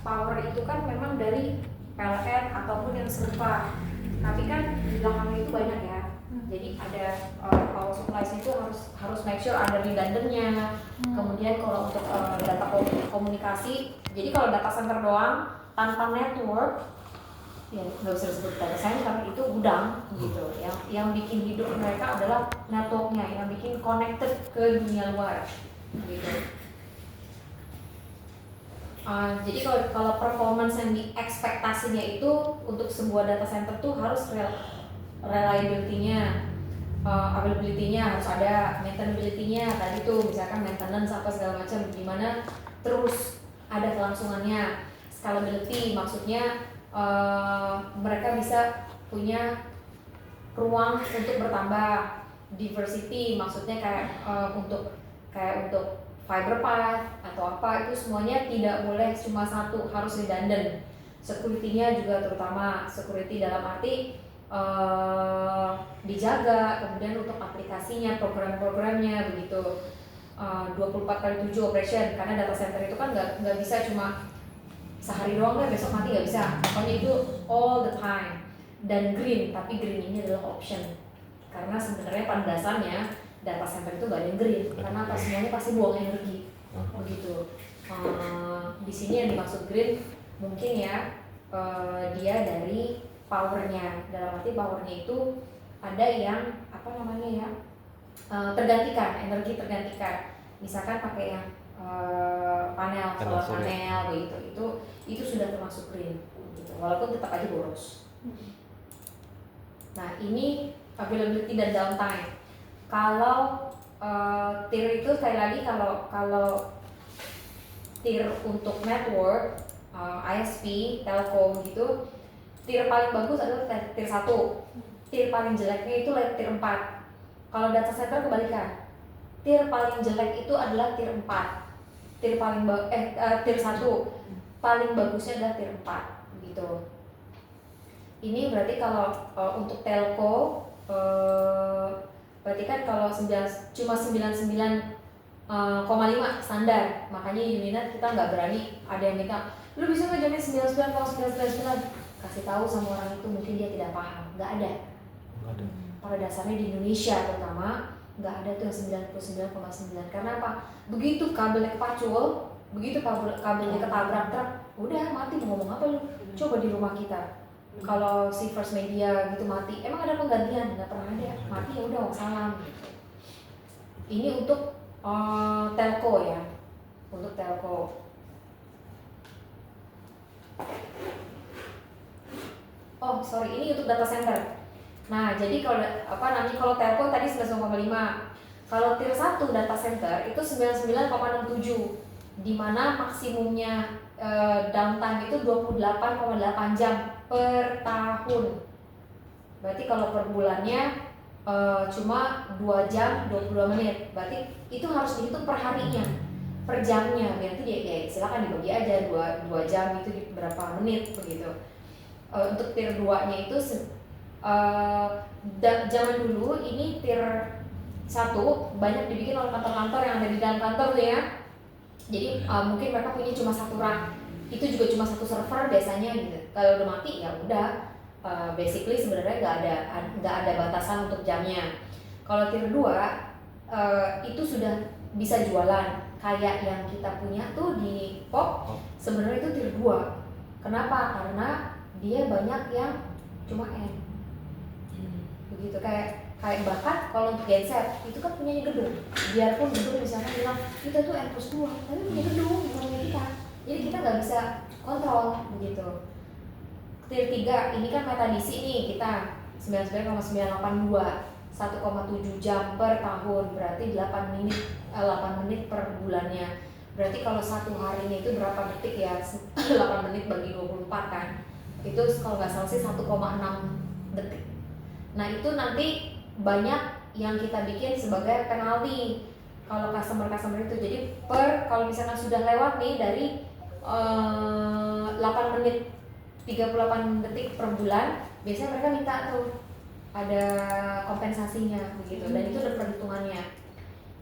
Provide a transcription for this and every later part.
power itu kan memang dari PLN ataupun yang serupa, tapi kan di belakangnya itu banyak ya. Jadi ada power supply itu harus make sure ada redundant-nya. Kemudian kalau untuk data komunikasi, jadi kalau data center doang tanpa network, ya nggak usah disebut data center, itu gudang gitu. Yang bikin hidup mereka adalah networknya, yang bikin connected ke dunia luar gitu. Jadi kalau performance yang diekspektasinya itu untuk sebuah data center tuh harus reliability-nya, availability-nya harus ada, maintainability-nya tadi tuh misalkan maintenance apa segala macam gimana, terus ada kelangsungannya, scalability maksudnya mereka bisa punya ruang untuk bertambah, diversity maksudnya kayak untuk fiber path atau apa, itu semuanya tidak boleh cuma satu, harus redundant. Security-nya juga terutama security dalam arti dijaga, kemudian untuk aplikasinya, program-programnya begitu. 24/7 operation, karena data center itu kan nggak bisa cuma sehari doang deh besok mati, nggak bisa, pokoknya itu all the time. Dan green, tapi green ini adalah option, karena sebenarnya pada dasarnya data center itu gak ada yang green, karena semuanya pasti buang energi begitu. Di sini yang dimaksud green mungkin ya dia dari powernya, dalam arti powernya itu ada yang apa namanya ya, tergantikan, energi tergantikan, misalkan pakai yang panel, solar panel begitu, itu sudah termasuk green gitu, walaupun tetap aja boros. Nah ini availability dan downtime. Kalau tier itu sekali lagi, kalau tier untuk network, ISP, telkom gitu, tier paling bagus adalah tier 1, tier paling jeleknya itu tier 4. Kalau data center kebalikan, tier paling jelek itu adalah tier 4, tier 1 paling bagusnya adalah tier 4 gitu. Ini berarti kalau untuk telco berarti kan kalau cuma 99,5 standar, makanya Uminet kita nggak berani, ada yang minta lu bisa nggak jamin 99,999, kasih tahu sama orang itu mungkin dia tidak paham, nggak ada. Pada dasarnya di Indonesia terutama nggak ada tuh yang 99,9, karena apa? Begitu kabelnya kepacul, begitu kabelnya ketabrak truk, udah mati, mau ngomong apa lu? Coba di rumah kita, kalau si First Media gitu mati, emang ada penggantian? Nggak pernah ada, mati ya udah salam gitu. Ini untuk telco ya, untuk telco. Oh sorry, ini untuk data center. Nah jadi kalau telco tadi 99,5, kalau tier 1 data center itu 99,67, di mana maksimumnya downtime itu 28,8 jam per tahun. Berarti kalau per bulannya cuma 2 jam 22 menit, berarti itu harus dihitung per harinya, per jamnya. Berarti ya silakan dibagi aja 2 jam itu di berapa menit begitu. Untuk tier 2 nya itu zaman dulu ini tier 1 banyak dibikin oleh kantor-kantor yang ada di dalam kantor tuh ya. Jadi mungkin mereka punya cuma satu rack, itu juga cuma satu server biasanya gitu. Kalau udah mati ya udah, basically sebenarnya nggak ada batasan untuk jamnya. Kalau tier 2 itu sudah bisa jualan, kayak yang kita punya tuh di POP, sebenarnya itu tier 2. Kenapa? Karena dia banyak yang cuma N begitu, kayak bahkan kalau untuk genset itu kan punyanya gedung, biarpun gedung misalnya bilang kita tuh N+2, tapi punya gedung bukan punya kita, jadi kita nggak bisa kontrol begitu. Tier 3 ini kan meta DC nih, kita 99,982, 1,7 jam per tahun, berarti 8 menit per bulannya. Berarti kalau satu harinya itu berapa detik ya, 8 menit bagi 24 kan, itu kalau nggak salah sih 1,6 detik. Nah itu nanti banyak yang kita bikin sebagai penalti kalau customer itu. Jadi kalau misalkan sudah lewat nih dari 8 menit 38 detik per bulan, biasanya mereka minta tuh ada kompensasinya begitu, dan itu ada perhitungannya.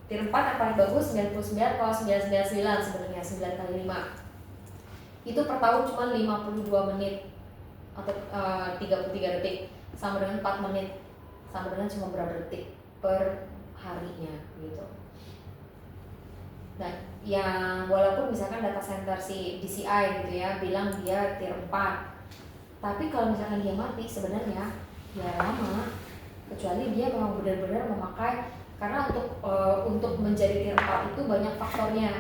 Tier 4 yang paling bagus 99, kalau 999 sebenarnya 9 kali 5. itu per tahun cuma 52 menit atau 33 detik, sama dengan 4 menit, sama dengan cuma berapa detik per harinya gitu. Dan yang walaupun misalkan data center si DCI gitu ya bilang dia tier 4, tapi kalau misalkan dia mati sebenarnya ya lama, kecuali dia memang benar-benar memakai, karena untuk menjadi tier 4 itu banyak faktornya.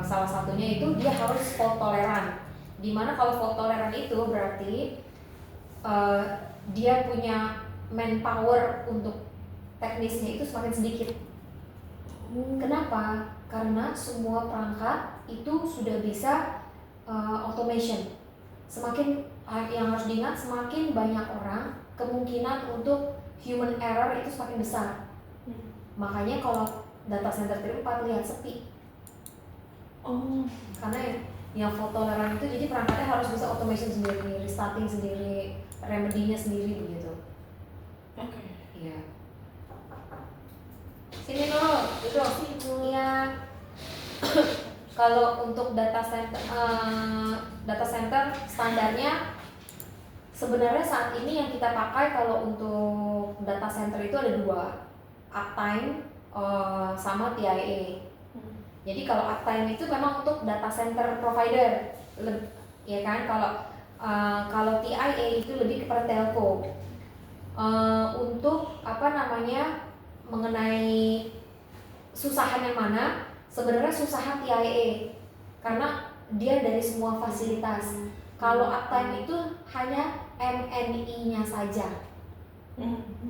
Salah satunya itu dia harus fault toleran, dimana kalau fault toleran itu berarti dia punya manpower untuk teknisnya itu semakin sedikit. Kenapa? Karena semua perangkat itu sudah bisa automation. Semakin yang harus diingat, semakin banyak orang, kemungkinan untuk human error itu semakin besar. Makanya kalau data center tier 4 lihat sepi. Karena yang fault tolerant itu jadi perangkatnya harus bisa automation sendiri, restarting sendiri, remedy-nya sendiri begitu. Oke. Iya. Sini dulu, duduk. Iya. Kalau untuk data center standarnya sebenarnya saat ini yang kita pakai kalau untuk data center itu ada 2, Uptime sama TIA. Jadi kalau Uptime itu memang untuk data center provider, ya kan? Kalau TIA itu lebih kepada telco. Untuk mengenai susahan yang mana, sebenarnya susahan TIA karena dia dari semua fasilitas. Kalau Uptime itu hanya MNI-nya saja.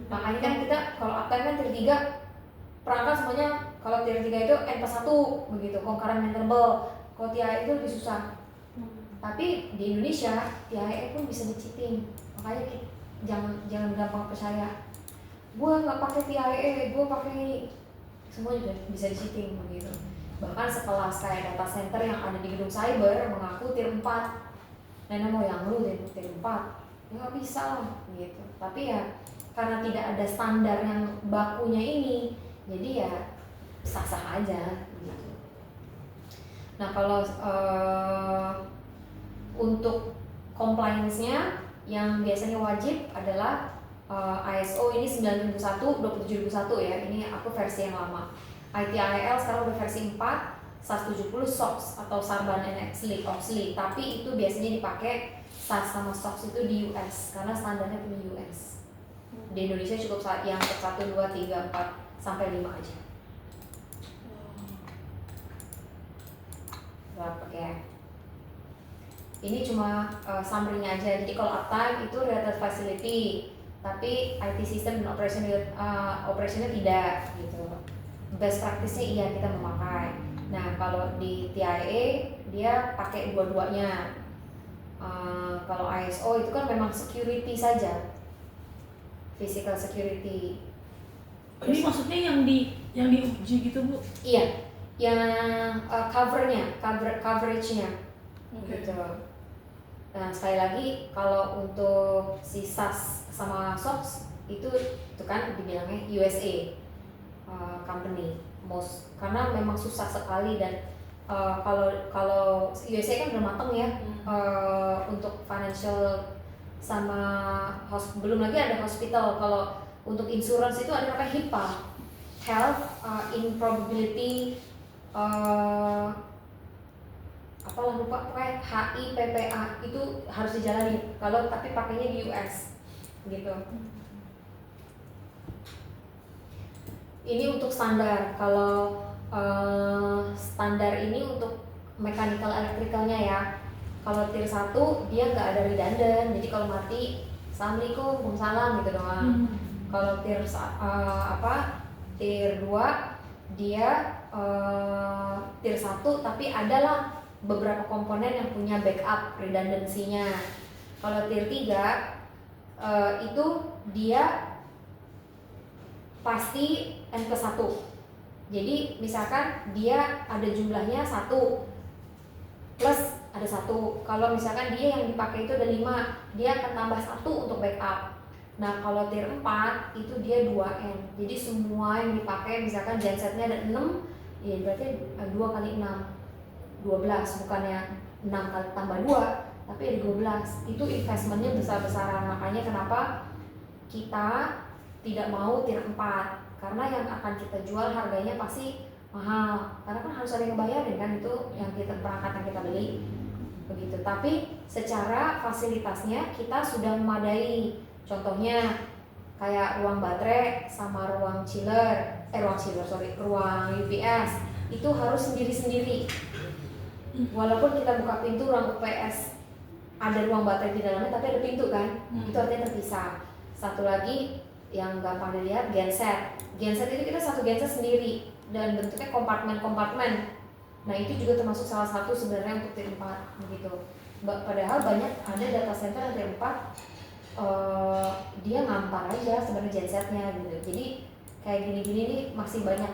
Makanya kan kita kalau Uptime kan tier 3 perangkat semuanya, kalau tier 3 itu N+1 begitu, concurrent maintainable. Kalau TIA itu lebih susah. Tapi di Indonesia TIA pun bisa di-cheating. Makanya jangan gampang percaya. Gue nggak pakai TIA, gue pakai ini. Semua juga bisa di-cheating begitu. Bahkan sekelas kayak data center yang ada di gedung cyber mengaku tier 4. Nenek moyang lu tier 4. Ya nggak bisa lah gitu. Tapi ya karena tidak ada standar yang bakunya ini, jadi ya sah-sah aja gitu. Nah kalau untuk compliance-nya yang biasanya wajib adalah ISO ini 9001/27001 ya, ini aku versi yang lama. ITIL sekarang udah versi 4, SAS 70 SOX atau Sarban and Oxley, tapi itu biasanya dipakai SAS sama SOX itu di US karena standarnya punya US. Di Indonesia cukup yang 1, 2, 3, 4 sampai 5 aja. Oke. Ini cuma summary-nya aja. Jadi kalau uptime itu related facility, tapi IT system dan operationnya tidak gitu. Best practice-nya iya kita memakai. Nah kalau di TIA dia pakai dua-duanya. Kalau ISO itu kan memang security saja, physical security. Ini maksudnya yang diuji gitu Bu? Iya, yang coverage-nya, gitu. Nah sekali lagi kalau untuk si SAS sama SOX itu kan dibilangnya USA company most, karena memang susah sekali dan kalau USA kan udah mateng ya untuk financial sama belum lagi ada hospital. Kalau untuk insurance itu ada namanya HIPAA, health improbability apalah lupa, pokoknya HIPPA itu harus dijalani kalau tapi pakainya di US gitu. Ini untuk standar. Kalau standar ini untuk mechanical electricalnya ya. Kalau tier 1 dia nggak ada redundant, jadi kalau mati assalamualaikum, waalaikumsalam gitu doang. Kalau tier tier 2 dia tier 1 tapi adalah beberapa komponen yang punya backup redundancy-nya. Kalau tier 3 itu dia pasti N+1. Jadi misalkan dia ada jumlahnya 1 plus ada 1. Kalau misalkan dia yang dipakai itu ada 5, dia akan tambah 1 untuk backup. Nah kalau tier 4 itu dia 2N. Jadi semua yang dipakai misalkan gensetnya ada 6, ya berarti 2 kali 6 12, bukannya 6 kali tambah 2, tapi ada 12. Itu investmentnya besar-besaran. Makanya kenapa kita tidak mau tier 4, karena yang akan kita jual harganya pasti mahal, karena kan harus ada yang bayarin kan, itu yang kita perangkat yang kita beli begitu. Tapi secara fasilitasnya kita sudah memadai. Contohnya kayak ruang baterai sama ruang ruang UPS itu harus sendiri-sendiri. Walaupun kita buka pintu ruang UPS ada ruang baterai di dalamnya, tapi ada pintu kan, itu artinya terpisah. Satu lagi yang gampang dilihat, genset. Genset itu kita satu genset sendiri dan bentuknya kompartemen. Nah itu juga termasuk salah satu sebenarnya untuk tier 4 begitu. Padahal banyak ada data center yang tier 4 dia ngampar aja sebenarnya gensetnya gitu. Jadi kayak gini-gini nih masih banyak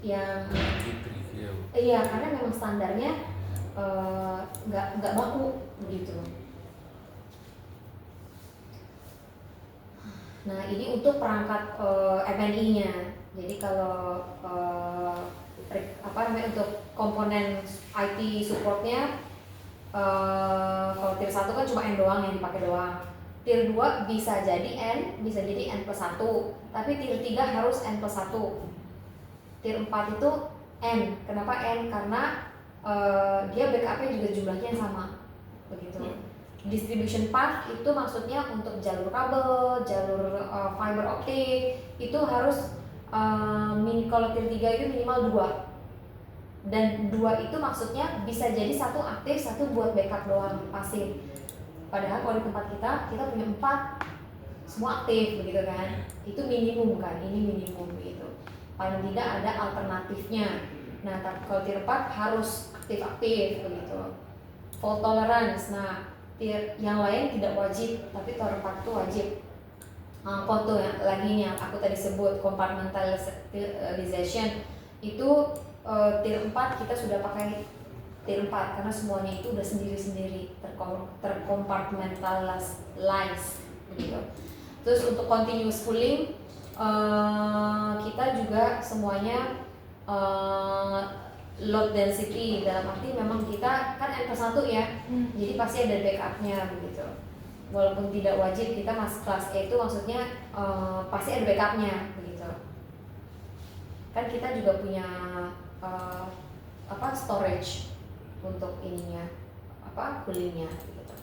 yang iya, karena memang standarnya nggak baku begitu. Nah ini untuk perangkat MNI-nya. Jadi kalau untuk komponen IT supportnya, kalau tier 1 kan cuma N doang yang dipakai doang. Tier 2 bisa jadi N, bisa jadi N+1, tapi tier 3 harus N+1. Tier 4 itu N. Kenapa N? Karena dia backupnya juga jumlahnya yang sama begitu. Distribution path itu maksudnya untuk jalur kabel, jalur fiber optik itu harus kalau tier 3 itu minimal 2. Dan 2 itu maksudnya bisa jadi satu aktif, satu buat backup doang pasif. Padahal kalau di tempat kita punya 4 semua aktif begitu kan. Itu minimum kan, ini minimum gitu. Paling tidak ada alternatifnya. Nah, kalau tier 4 harus aktif-aktif begitu. Fault tolerance. Nah, tier yang lain tidak wajib, tapi tier 4 itu wajib. Contoh yang lagi yang aku tadi sebut compartmentalization itu tier 4 kita sudah pakai tier 4 karena semuanya itu udah sendiri-sendiri tercompartmentalize begitu. Terus untuk continuous cooling kita juga semuanya load density, dalam arti memang kita kan N+1 ya, jadi pasti ada backupnya begitu. Walaupun tidak wajib, kita masuk kelas E itu maksudnya pasti ada backupnya begitu. Kan kita juga punya storage untuk ininya, coolingnya gitu.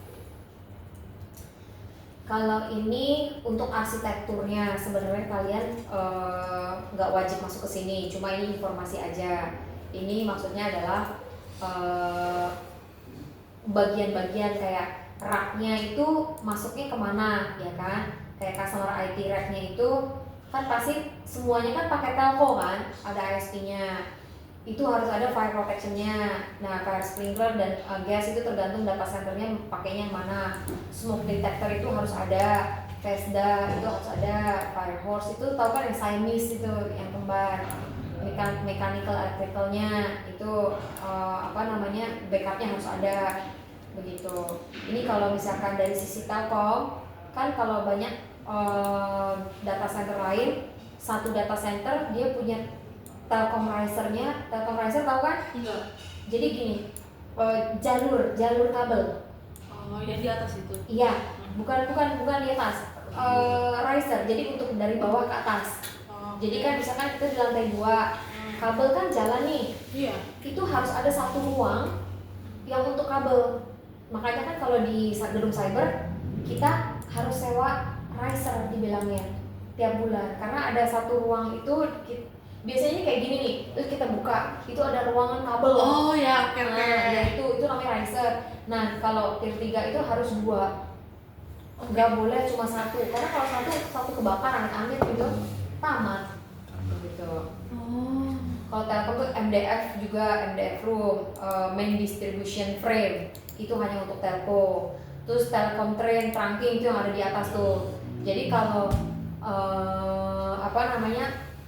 Kalau ini untuk arsitekturnya sebenarnya kalian nggak wajib masuk ke sini, cuma ini informasi aja. Ini maksudnya adalah bagian-bagian kayak racknya itu masuknya kemana ya kan, kayak customer IT racknya itu kan pasti semuanya kan pakai telco kan, ada ISP-nya, itu harus ada fire protection-nya. Nah fire sprinkler dan gas itu tergantung data centernya pakainya yang mana. Smoke detector itu harus ada, FESDA itu harus ada, fire hose itu tahu kan yang Siamese itu yang kembar, mechanical electricalnya itu backupnya harus ada begitu. Ini kalau misalkan dari sisi Telkom kan, kalau banyak data center lain, satu data center dia punya Telkom risernya. Telkom riser tahu kan? Enggak. Jadi gini, jalur kabel. Oh, yang di atas itu? Iya, bukan di atas. Riser, jadi untuk dari bawah ke atas. Jadi kan misalkan kita di lantai 2, kabel kan jalan nih. Iya. Itu harus ada satu ruang yang untuk kabel. Makanya kan kalau di gedung cyber kita harus sewa riser dibilangnya tiap bulan, karena ada satu ruang itu biasanya kayak gini nih, terus kita buka itu ada ruangan kabel. Oh ya, oke. Nah, itu namanya riser. Nah kalau tier 3 itu harus 2, nggak boleh cuma satu, karena kalau satu kebakaran amit gitu tamat gitu. Kalau Telkom tuh MDF juga, MDF room, main distribution frame itu hanya untuk telco. Terus Telkom train trunking itu yang ada di atas tuh. Jadi kalau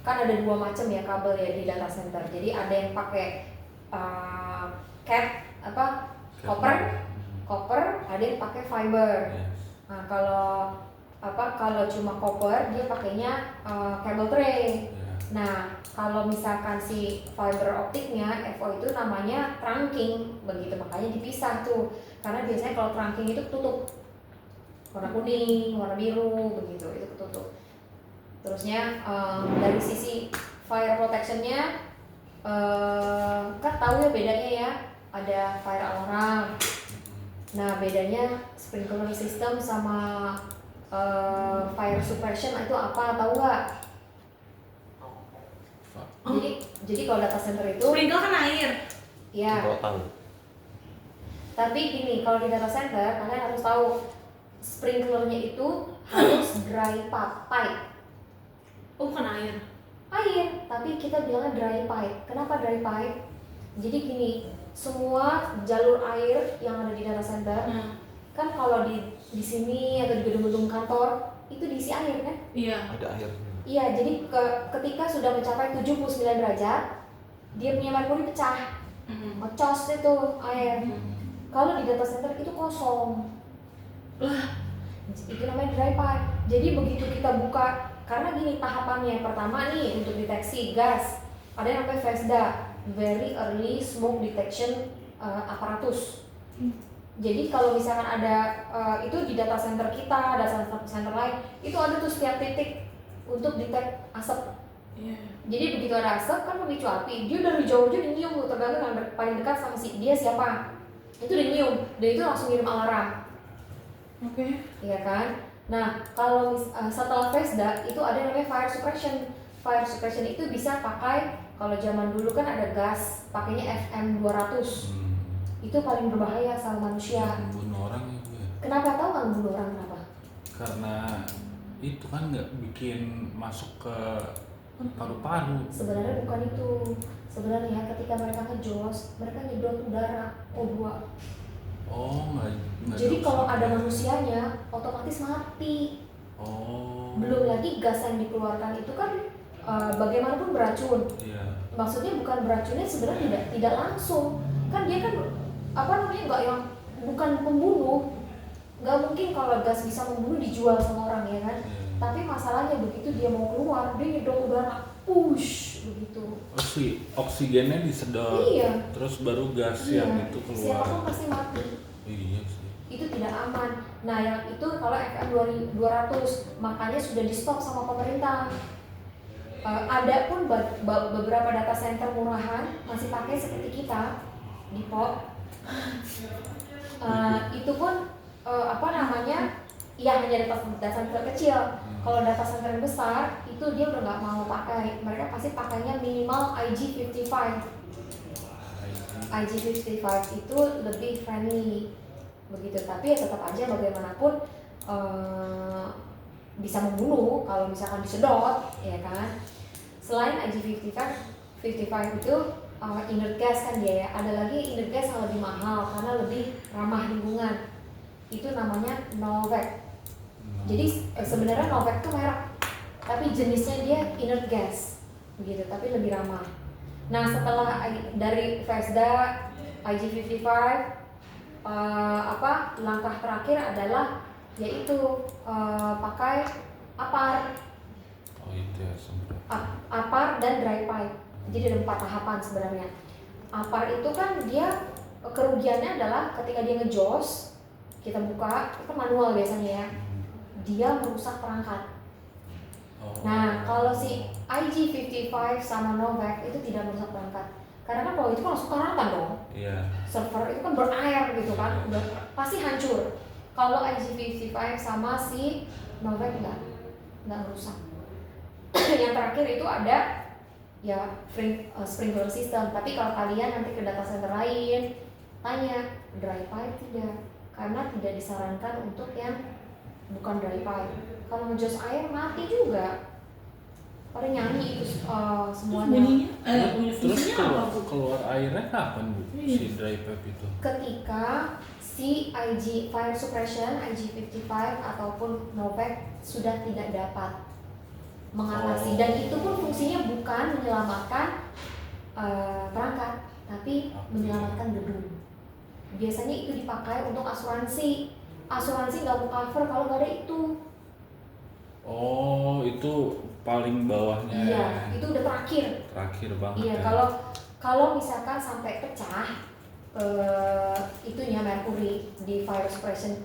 kan ada 2 macam ya kabel ya di data center. Jadi ada yang pakai copper, ada yang pakai fiber. Nah kalau cuma copper dia pakainya cable tray. Nah, kalau misalkan si fiber optiknya FO itu namanya trunking, begitu makanya dipisah tuh. Karena biasanya kalau trunking itu tutup warna kuning, warna biru, begitu itu ketutup. Terusnya dari sisi fire protectionnya kan tahu ya bedanya ya, ada fire alarm. Nah bedanya sprinkler system sama fire suppression itu apa, tahu nggak? Jadi kalau data center itu sprinkle kan air. ya. Tahu. Tapi gini, kalau di data center kalian harus tahu sprinklernya itu harus dry pipe. Oh bukan air. Air, tapi kita bilangnya dry pipe. Kenapa dry pipe? Jadi gini, semua jalur air yang ada di data center kan kalau di sini atau di gedung-gedung kantor itu diisi air kan? Iya. Ada air. Iya, jadi ketika sudah mencapai 79 derajat, dia punya merkuri pecah, ngecos itu air. Kalau di data center itu kosong, itu namanya dry pipe. Jadi begitu kita buka, karena gini tahapannya, pertama nih untuk deteksi gas, ada yang namanya VESDA, Very Early Smoke Detection Apparatus. Jadi kalau misalkan ada itu di data center kita, data center lain, itu ada tuh setiap titik untuk detect asap. Jadi begitu ada asap kan memicu api, dia dari jauh aja nyium tuh, tergantung yang paling dekat sama dia siapa, itu udah nyium, dan itu langsung ngirim alarm. Oke. Iya kan? Nah kalau setelah VESDA itu ada yang namanya fire suppression. Fire suppression itu bisa pakai, kalau zaman dulu kan ada gas, pakainya FM 200. Itu paling berbahaya sama manusia. Membunuh orang ya Bu ya? Kenapa, tahu nggak membunuh orang kenapa? Karena itu kan nggak bikin masuk ke paru-paru. Sebenarnya bukan itu. Sebenarnya ketika mereka ngejos, mereka nyedot udara O2. Oh nggak. Jadi kalau ada manusianya, otomatis mati. Oh. Belum lagi gas yang dikeluarkan itu kan bagaimanapun beracun. Iya. Maksudnya bukan beracunnya sebenarnya tidak langsung. Kan dia kan nggak yang bukan pembunuh. Nggak mungkin kalau gas bisa membunuh dijual sama orang ya kan. Tapi masalahnya begitu dia mau keluar, dia nyedot udara, push begitu. Oksigennya disedot. Iya. Terus baru gas Iya. yang itu keluar. Siapapun pasti mati. Iya sih. Itu tidak aman. Nah yang itu kalau FM 200 makanya sudah di stop sama pemerintah. Ada pun beberapa data center murahan masih pakai seperti kita di POP. Itu pun ya hanya data center kecil. Kalau data center yang besar itu dia udah nggak mau pakai. Mereka pasti pakainya minimal IG55. IG55 itu lebih friendly begitu, tapi ya tetap aja bagaimanapun bisa membunuh kalau misalkan disedot, ya kan. Selain IG55 itu inert gas kan dia ya, ada lagi inert gas yang lebih mahal karena lebih ramah lingkungan, itu namanya Novec. Jadi sebenarnya Novec itu merek, tapi jenisnya dia inert gas begitu, tapi lebih ramah. Nah setelah dari VESDA, IG55, langkah terakhir adalah yaitu pakai APAR. Oh itu ya sempat. APAR dan dry pipe. Jadi ada 4 tahapan sebenarnya. APAR itu kan dia kerugiannya adalah ketika dia ngejos, kita buka, itu kan manual biasanya ya, dia merusak perangkat. Nah kalau si IG55 sama Novec itu tidak merusak perangkat, karena kan kalau itu kan langsung karatan dong. Iya. Server itu kan berair gitu kan, udah pasti hancur. Kalau IG55 sama si Novec nggak merusak. Yang terakhir itu ada ya sprinkler system. Tapi kalau kalian nanti ke data center lain tanya dry pipe tidak, karena tidak disarankan untuk yang bukan dry pipe. Kalau ngejos air mati juga. Pada nyanyi itu semuanya. Terus keluar airnya kapan Bu? Si dry pipe itu? Ketika si IG fire suppression, IG55 ataupun Novec sudah tidak dapat mengatasi, dan itu pun fungsinya bukan menyelamatkan perangkat, tapi menyelamatkan gedung. Biasanya itu dipakai untuk asuransi. Asuransi nggak mau cover kalau nggak ada itu. Oh, itu paling bawahnya. Iya, itu udah terakhir. Terakhir banget. Iya, ya. kalau misalkan sampai pecah itunya merkuri di fire suppression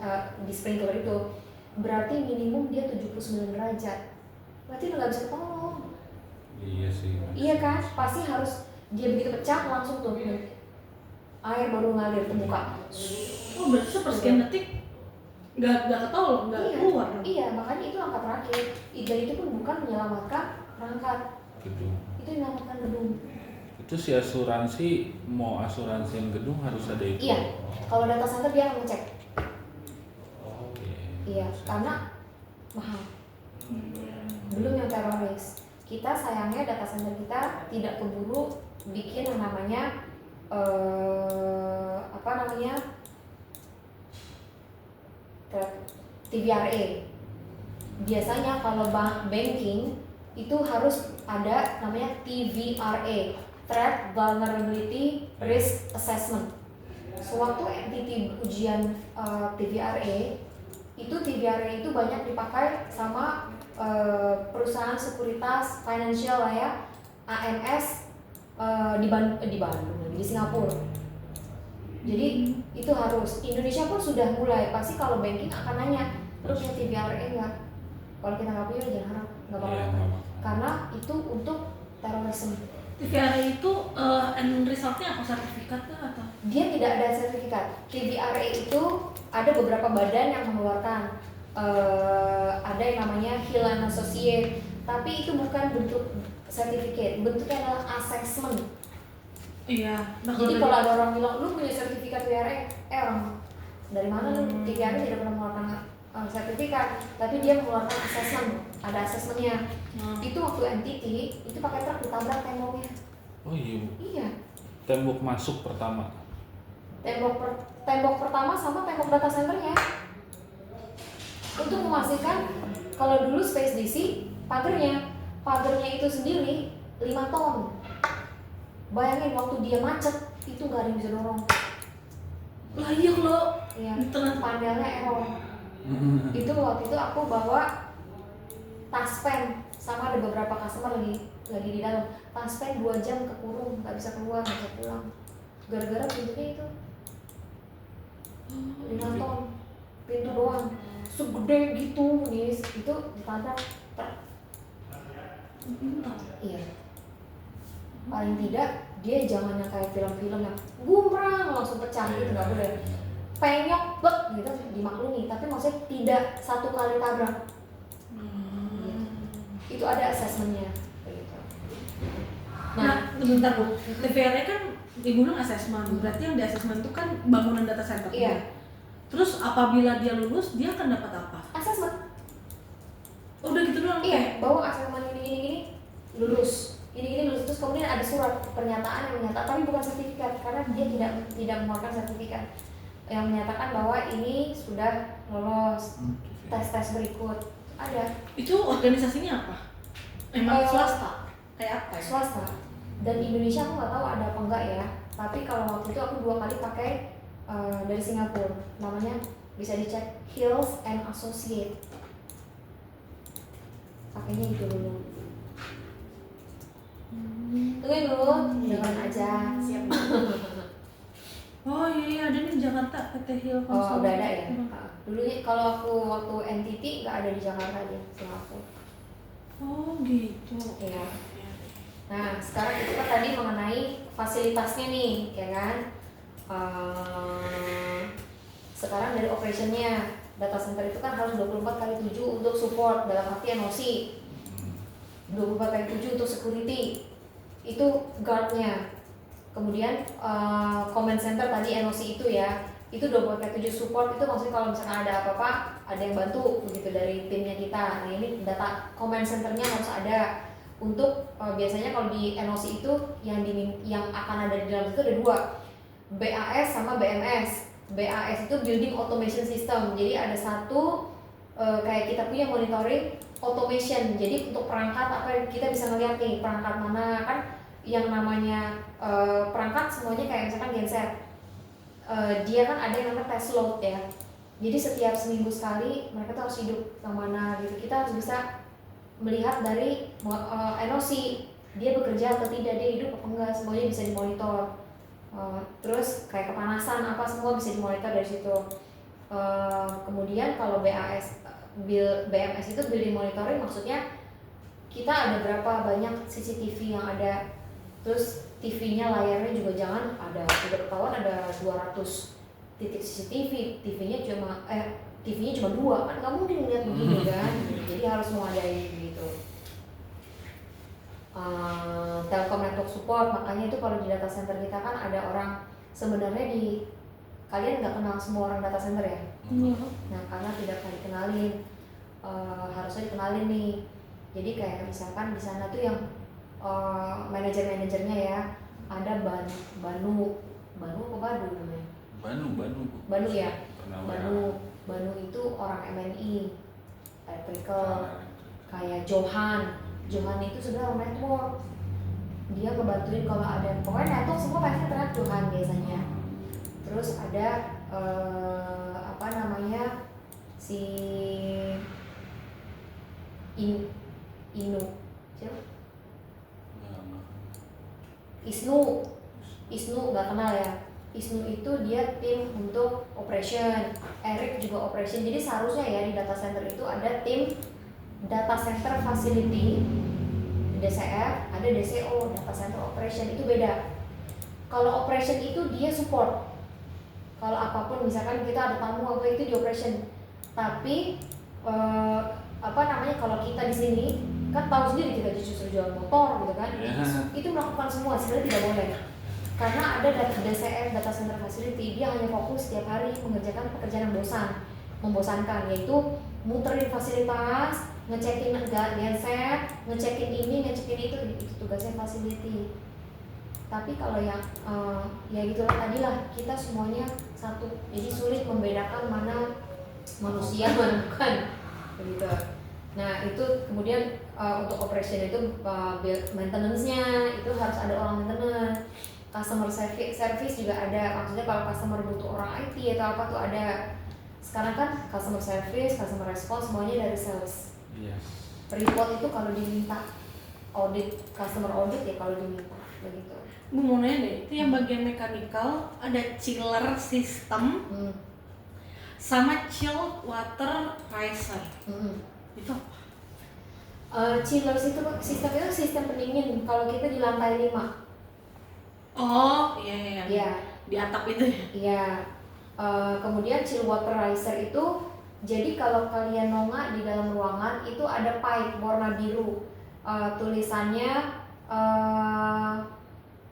di sprinkler itu, berarti minimum dia 79 derajat. Berarti udah nggak bisa tolong. Iya sih. Iya kan, pasti harus dia begitu pecah langsung tuh air baru ngalir ke muka. Oh berarti sepersekian detik nggak ketolong, nggak Iya, keluar dong? iya, makanya itu langkah terakhir. Dan itu pun bukan menyelamatkan perangkat, Gedung. itu menyelamatkan gedung. Itu si asuransi mau asuransiin gedung harus ada itu. Iya, kalau data center dia akan ngecek. Oh iya. Iya, karena mahal. Belum yang teroris. Kita sayangnya data center kita tidak keburu bikin yang namanya TVRA. Biasanya kalau banking itu harus ada namanya TVRA, Threat Vulnerability Risk Assessment. Suatu entity ujian TVRA itu banyak dipakai sama perusahaan sekuritas financial lah ya, AMS di Bandung, di Singapura. Jadi itu harus. Indonesia pun sudah mulai. Pasti kalau banking akan nanya, lu punya TVRA enggak? Kalau kita nggak punya jangan harap, nggak Iya, bakal. nggak bakal. Karena itu untuk terorisme. TVRA itu end resultnya apa, sertifikat kah atau? Dia tidak ada sertifikat. TVRA itu ada beberapa badan yang mengeluarkan. Ada yang namanya Hill and Associate, tapi itu bukan bentuk sertifikat, bentuknya adalah assessment. Iya. Jadi kalau ada orang bilang lu punya sertifikat TVRA, orang dari mana lu? TVRA tidak pernah mengeluarkan sertifikat, tapi dia mengeluarkan assessment, ada assessmentnya. Itu waktu entity itu pakai truk ditabrak temboknya. Oh iya Bu. Iya. Tembok masuk pertama. Tembok pertama sama tembok data centernya. Untuk memastikan kalau dulu Space DC pagernya itu sendiri 5 ton. Bayangin waktu dia macet itu nggak ada yang bisa dorong. Layak loh. Iya. Tengah. Panelnya error. Itu waktu itu aku bawa taspen sama ada beberapa customer lagi di dalam. Taspen 2 jam kekurung, nggak bisa keluar, nggak bisa pulang. Gara-gara pintunya itu 5 ton, pintu doang, segede gitu nih, itu ditabrak. Iya. Paling tidak dia jangan yang kayak film-film yang gumrang langsung pecah gitu, nggak boleh. Penyok bek gitu dimaklumi, tapi maksudnya tidak satu kali tabrak. Gitu. Itu ada assessmentnya gitu. Nah, bentar Bu. TVRA kan digunakan assessment. Berarti yang di assessment itu kan bangunan data center. Iya. Terus apabila dia lulus, dia akan dapat apa? Assessment. Udah gitu doang. Iya, bawa assessment ini lulus. Ini lulus, terus kemudian ada surat pernyataan yang menyatakan, tapi bukan sertifikat karena dia tidak mengeluarkan sertifikat yang menyatakan bahwa ini sudah lolos tes berikut. Ada. Itu organisasinya apa? Emang swasta? Kayak apa ya? Swasta. Dan di Indonesia aku nggak tahu ada apa enggak ya. Tapi kalau waktu itu aku 2 kali pakai dari Singapura. Namanya bisa dicek Hills and Associate. Pakainya itu dulu. Tungguin dulu, jangan aja. Siap. Oh iya, ada nih di Jakarta PT Hill Oh, Consult. udah ada ya. Dulu kalau aku waktu NTT nggak ada di Jakarta aja, Singapura. Oh gitu. Iya. Nah, sekarang itu kan tadi mengenai fasilitasnya nih, ya kan? Sekarang dari operationnya, data center itu kan harus 24/7 untuk support, dalam arti NOC. 24/7 untuk security, itu guardnya. Kemudian command center tadi NOC itu ya, itu 24/7 support. Itu maksudnya kalau misalkan ada apa-apa, ada yang bantu begitu dari timnya kita. Nah ini data command centernya harus ada. Untuk biasanya kalau di NOC itu yang akan ada di dalam itu ada 2, BAS sama BMS. BAS itu Building Automation System. Jadi ada satu kayak kita punya monitoring automation. Jadi untuk perangkat apa kita bisa melihat nih perangkat mana kan yang namanya perangkat semuanya kayak misalkan genset. Dia kan ada yang namanya test load ya. Jadi setiap seminggu sekali mereka tuh harus hidup yang mana gitu. Kita harus bisa melihat dari NOC, dia bekerja atau tidak, dia hidup apa enggak, semuanya bisa dimonitor. Terus kayak kepanasan apa semua bisa dimonitor dari situ. Kemudian kalau BMS itu building monitoring, maksudnya kita ada berapa banyak CCTV yang ada, terus TV-nya layarnya juga jangan ada, udah ketahuan ada 200 titik CCTV, TV-nya cuma 2, kan nggak mungkin ngeliat begini kan, jadi harus memadai gitu. Telkom network support, makanya itu kalau di data center kita kan ada orang, sebenarnya kalian nggak kenal semua orang data center ya? Nah karena tidak pernah dikenalin, harusnya dikenalin nih. Jadi kayak misalkan di sana tuh yang manajer-manajernya ya, ada Banu apa Badu namanya? Banu ya. Banu itu orang MNI, electrical. Kayak Johan itu sebenarnya orang network. Dia ngebantuin kalau ada, pokoknya network semua pasti teriak Johan biasanya. Terus ada si siapa? Isnu nggak kenal ya. Isnu itu dia tim untuk operation, Eric juga operation. Jadi seharusnya ya di data center itu ada tim data center facility, DCF, ada DCO, data center operation, itu beda. Kalau operation itu dia support. Kalau apapun misalkan kita ada tamu apa itu di operation. Tapi kalau kita di sini kan tahu sendiri kita justru jual motor gitu kan, itu melakukan semua sebenarnya tidak boleh, karena ada DCF, data center facility, dia hanya fokus setiap hari mengerjakan pekerjaan yang membosankan, yaitu muterin fasilitas, ngecekin genset, ngecekin ini, ngecekin itu tugasnya facility. Tapi kalau yang ya gitulah tadilah, kita semuanya satu, jadi sulit membedakan mana manusia mana bukan begitu. Nah itu kemudian untuk operation itu maintenance-nya itu harus ada orang maintenance, customer service juga ada, maksudnya kalau customer butuh orang IT atau apa tuh ada. Sekarang kan customer service, customer response semuanya dari sales. Report itu kalau diminta, audit, customer audit ya kalau diminta begitu. Bu mau nanya deh, itu yang bagian mechanical ada chiller system sama chill water riser. Itu apa? Chiller itu sistem pendingin kalau kita di lantai 5. Oh iya. Di atap itu ya? Iya. Kemudian chill water riser itu, jadi kalau kalian nongak di dalam ruangan itu ada pipe warna biru, tulisannya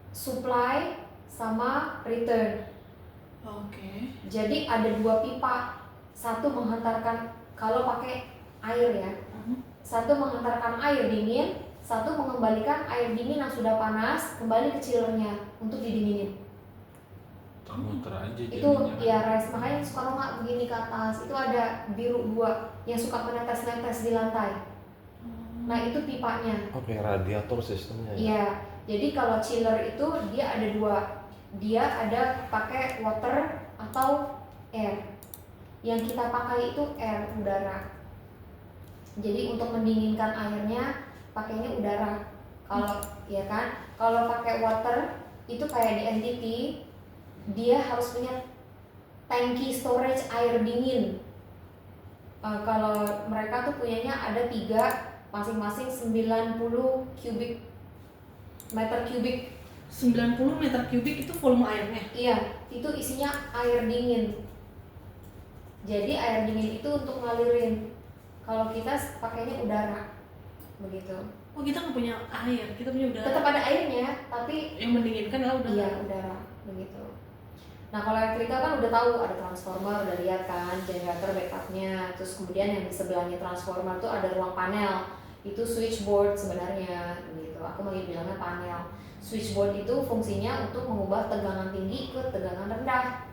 supply sama return. Oke. Jadi ada 2 pipa, satu menghantarkan kalau pakai air ya, satu menghantarkan air dingin, satu mengembalikan air dingin yang sudah panas kembali ke chillernya untuk didinginin. Muter aja Itu ya rice, makanya suka nongak begini ke atas, itu ada biru 2 yang suka menetes-netes di lantai. Nah itu pipanya. Oke, radiator sistemnya ya? Iya, jadi kalau chiller itu dia ada 2, dia ada pakai water atau air. Yang kita pakai itu air, udara. Jadi untuk mendinginkan airnya pakainya udara. Kalau ya kan, kalau pakai water itu kayak di NTT, dia harus punya tangki storage air dingin. Kalau mereka tuh punyanya ada 3, masing-masing 90 meter kubik. 90 meter kubik itu volume airnya? Iya, itu isinya air dingin. Jadi air dingin itu untuk ngalirin. Kalau kita pakainya udara, begitu. Oh kita nggak punya air, kita punya udara. Tetap ada airnya, tapi yang mendinginkan adalah udara. Iya, udara, begitu. Nah kalau elektrikal kan udah tahu ada transformer, udah lihat kan generator backupnya. Terus kemudian yang di sebelahnya transformer tuh ada ruang panel, itu switchboard sebenarnya, gitu. Aku mau bilangnya panel. Switchboard itu fungsinya untuk mengubah tegangan tinggi ke tegangan rendah,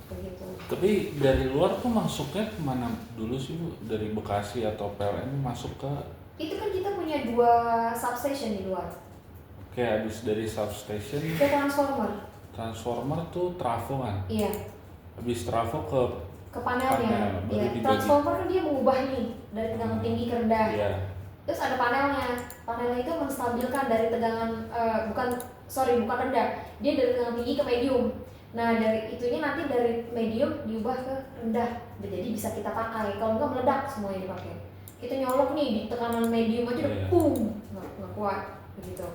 begitu. Tapi dari luar tuh masuknya kemana dulu sih Bu? Dari Bekasi atau PLN masuk ke? Itu kan kita punya 2 substation di luar. Oke, habis dari substation Ke transformer. Transformer tuh trafo kan? Iya. Habis trafo ke ke panelnya. Panel, baru Ya, dibagi. transformer kan dia mengubah nih dari tegangan tinggi ke rendah. Iya. Terus ada panelnya. Panelnya itu menstabilkan dari tegangan bukan rendah. Dia dari tegangan tinggi ke medium. Nah, dari itunya nanti dari medium diubah ke rendah. Jadi bisa kita pakai. Kalau enggak meledak semuanya dipakai. Kita nyolok nih di tekanan medium aja udah Iya. boom, nggak kuat begitu.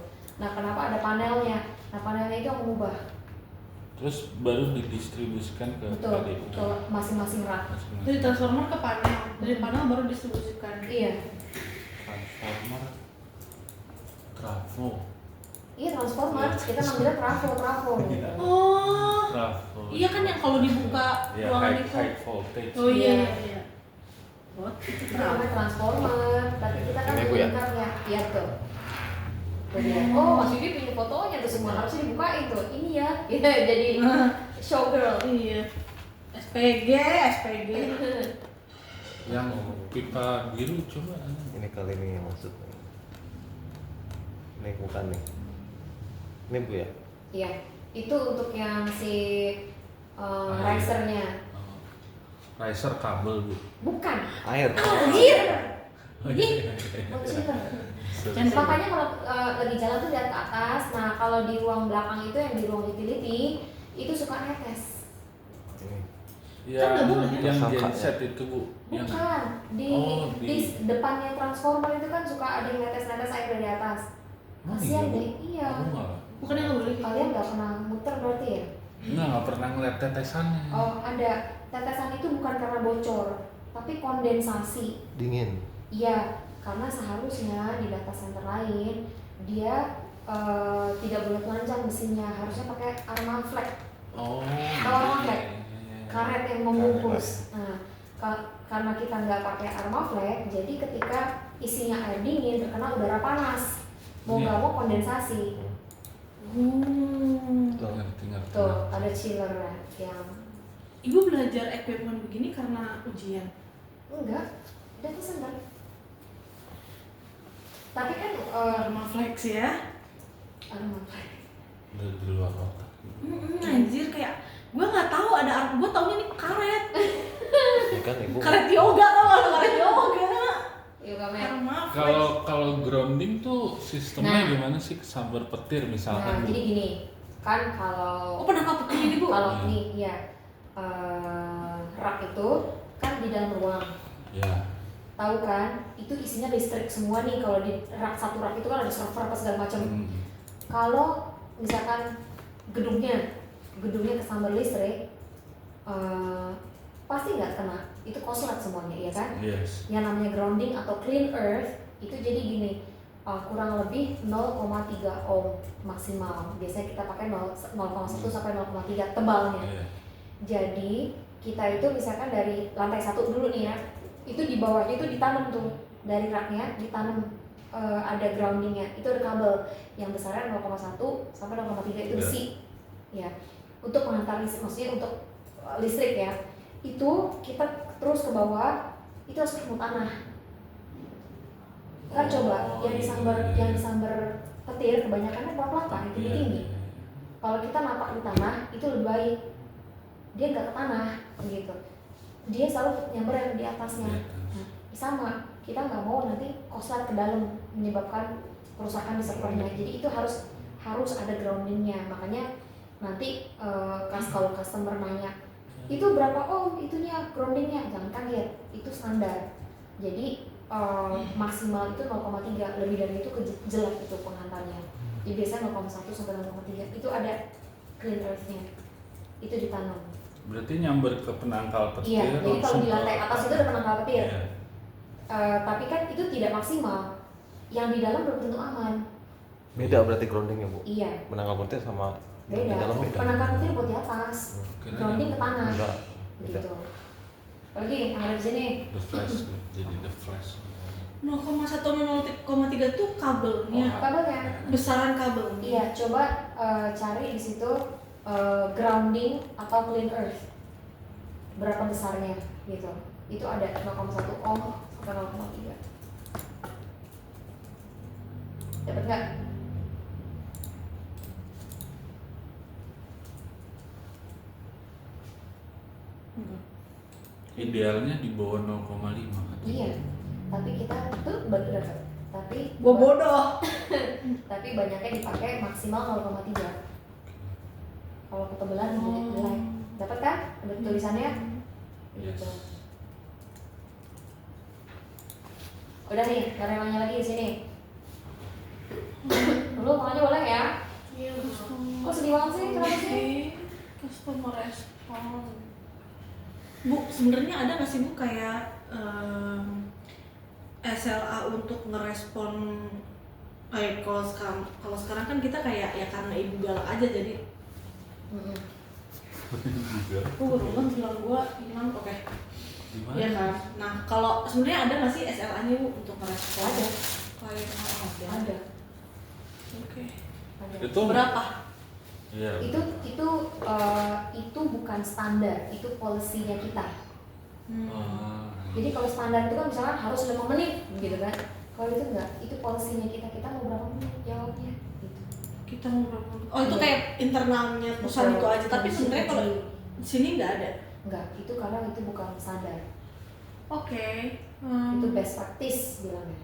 Nah, kenapa ada panelnya? Nah, panelnya itu yang mengubah. Terus baru didistribusikan ke Betul, PDU. ke masing-masing rak. Masing-masing. Dari transformer ke panel, dari panel baru distribusikan. Iya. Transformer, trafo, Iya, transformer. Kita manggilnya trafo. Iya. Oh, trafo. iya kan yang kalau dibuka Ya, ruangan high, itu. high voltage. Oh iya, Iya. iya. Oh, itu Itu namanya transformer. Tapi kita kan Ini, Bu, ya? lingkarnya. Iya tuh. Tuh dia. Oh, Mas Yudi punya fotonya tuh semua harusnya dibukain tuh. Ini ya. Iya, jadi showgirl. Iya. SPG. Yang pipa biru coba. Ini kali ini yang maksudnya. Ini bukan nih. Ini Bu ya? Iya. Itu untuk yang si risernya. Riser kabel bu. Bukan. Air. Anjir. Oh, Ih, iya. bocil. Jangan Makanya kalau lagi jalan tuh lihat ke atas. Nah, kalau di ruang belakang itu yang di ruang utility itu suka netes. Ini. Yang nggak boleh. yang Sangka, genset itu bu. Yang Bukan. Di Oh, di depannya transformer itu kan suka ada yang netes-netes air dari atas. Oh, Kasihan iya, Bu. deh. Iya. Aku nggak. Bukan yang nggak boleh. Kalian nggak pernah muter berarti ya? Nggak pernah ngeliat tetesannya. Oh, ada. Tetesan itu bukan karena bocor, tapi kondensasi. Dingin. Iya, karena seharusnya di data center lain dia tidak boleh telanjang mesinnya, harusnya pakai Armaflex, Oh. Tahu apa, Flex? iya. karet yang membungkus. Nah, karena kita nggak pakai Armaflex, jadi ketika isinya air dingin terkena udara panas, mau nggak mau kondensasi. Ngerti. Tuh, ada chiller yang Ibu belajar equipment begini karena ujian. enggak, data center. Tapi kan Armaflex ya. Armaflex. Di luar otak. Anjir kayak gue nggak tahu ada gue taunya ini karet. Ya kan Ibu. Karet yoga tau gak lo karet yoga. Yoga mat. Armaflex. Kalau grounding tuh sistemnya Nah. gimana sih, kesambar petir Nah, misalkan Bu? jadi gini, kan kalau Oh pernah petir ini bu? kalau Iya. nih ya rak itu kan di dalam ruang, Ya. tahu kan? Itu isinya listrik semua nih. Kalau di satu rak itu kan ada server apa segala macam. Hmm. Kalau misalkan gedungnya kesambar listrik, pasti nggak kena. Itu koslet semuanya, ya kan? Yes. Yang namanya grounding atau clean earth itu jadi gini, kurang lebih 0,3 ohm maksimal. Biasanya kita pakai 0,1 sampai 0,3 tebalnya. Iya. Jadi kita itu misalkan dari lantai 1 dulu nih ya, itu di bawahnya itu ditanam tuh, dari raknya ditanam ada groundingnya, itu ada kabel yang besarnya 0,1 sampai 0,3 itu besi, ya, untuk menghantar listrik, maksudnya untuk listrik ya. Itu kita terus ke bawah, itu harus ketemu tanah. Kan coba yang disambar petir kebanyakan pelapa yang tinggi. Kalau kita napak di tanah itu lebih baik, dia nggak ke tanah gitu, dia selalu nyamber yang di atasnya. Nah, sama, kita nggak mau nanti koslet ke dalam menyebabkan kerusakan di servernya. Jadi itu harus ada groundingnya. Makanya nanti kalau customer nanya itu berapa ohm itunya groundingnya, jangan kaget, itu standar. Jadi maksimal itu 0,3, lebih dari itu jelek itu penghantarnya. Jadi biasanya 0,1 sampai 0,3 itu ada clean earth-nya, itu ditanam. Berarti nyamber ke penangkal petir. Iya, jadi kalau di lantai atas itu ada penangkal petir. Iya. Tapi kan itu tidak maksimal. Yang di dalam belum tentu aman. Beda berarti groundingnya Bu. Iya, Penangkal petir sama yang di beda. dalam beda. Penangkal petir buat di atas, Kira grounding ke tanah. Enggak. Beda. Gitu. Lagi yang ada di sini. The flash, jadi the flash. 0,1 0,3 tuh kabelnya. Kabelnya. Besaran kabelnya. Iya, coba cari di situ grounding atau clean earth. Berapa besarnya gitu. Itu ada 0,1 ohm sampai 0,3. Dapat nggak? Enggak. Idealnya di bawah 0,5 kan? Iya, tapi kita tuh bener, tapi Gua bodoh. tapi banyaknya dipakai maksimal 0,3. Kalau ketebalan jelek. Dapat kan? Ada tulisannya? Yes. Gitu. Udah nih, gak ada yang nanya lagi di sini. Lu mau nanya boleh ya? Iya, Kok sedih banget sih? Kenapa sih? Customer respon. Bu, sebenarnya ada nggak sih Bu kayak SLA untuk ngerespon kalau sekarang kan kita kayak ya karena ibu galak aja jadi Juga. berulang bilang gua hilang oke. Gimana? Iya kan. Nah kalau sebenarnya ada nggak sih SLA-nya Bu untuk ngerespon? Ada. Kayak ya. Ada. Oke. Ada. Itu Berapa? Iya. Itu bukan standar, itu polisinya kita. Ah, Jadi kalau standar itu kan misalkan harus 5 menit gitu kan. Kalau itu enggak, itu polisinya kita mau berapa menit jawabnya gitu. Kita mau berapa? Oh itu kayak internalnya perusahaan itu aja. Tapi sebenarnya kalau di sini nggak ada. enggak, itu karena itu bukan standar. Oke. Itu best practice bilangnya.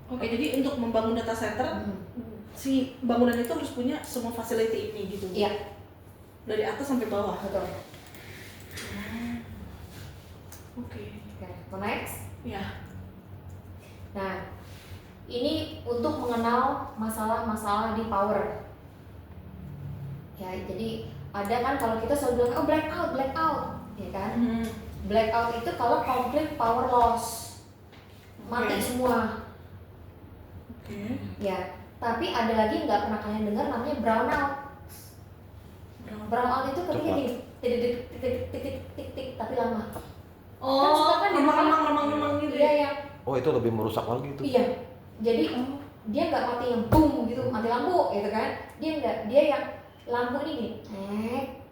Oke, jadi untuk membangun data center, si bangunan itu harus punya semua facility ini gitu. Iya, Dari atas sampai bawah. betul. Oke. Oke, next. Ya. Nah, ini untuk mengenal masalah-masalah di power. Ya, jadi ada kan kalau kita selalu bilang blackout, ya kan? Blackout itu kalau complete power loss, mati Oke. semua. Oke. Ya, tapi ada lagi yang nggak pernah kalian dengar namanya brownout. Brownout itu ketika Coba. gini, titik, tapi lama. Oh, suka kan di remang gitu. Iya yang, Oh itu lebih merusak lagi itu. iya. Jadi dia nggak mati yang boom gitu, mati lampu gitu kan? Dia nggak, dia yang lampu ini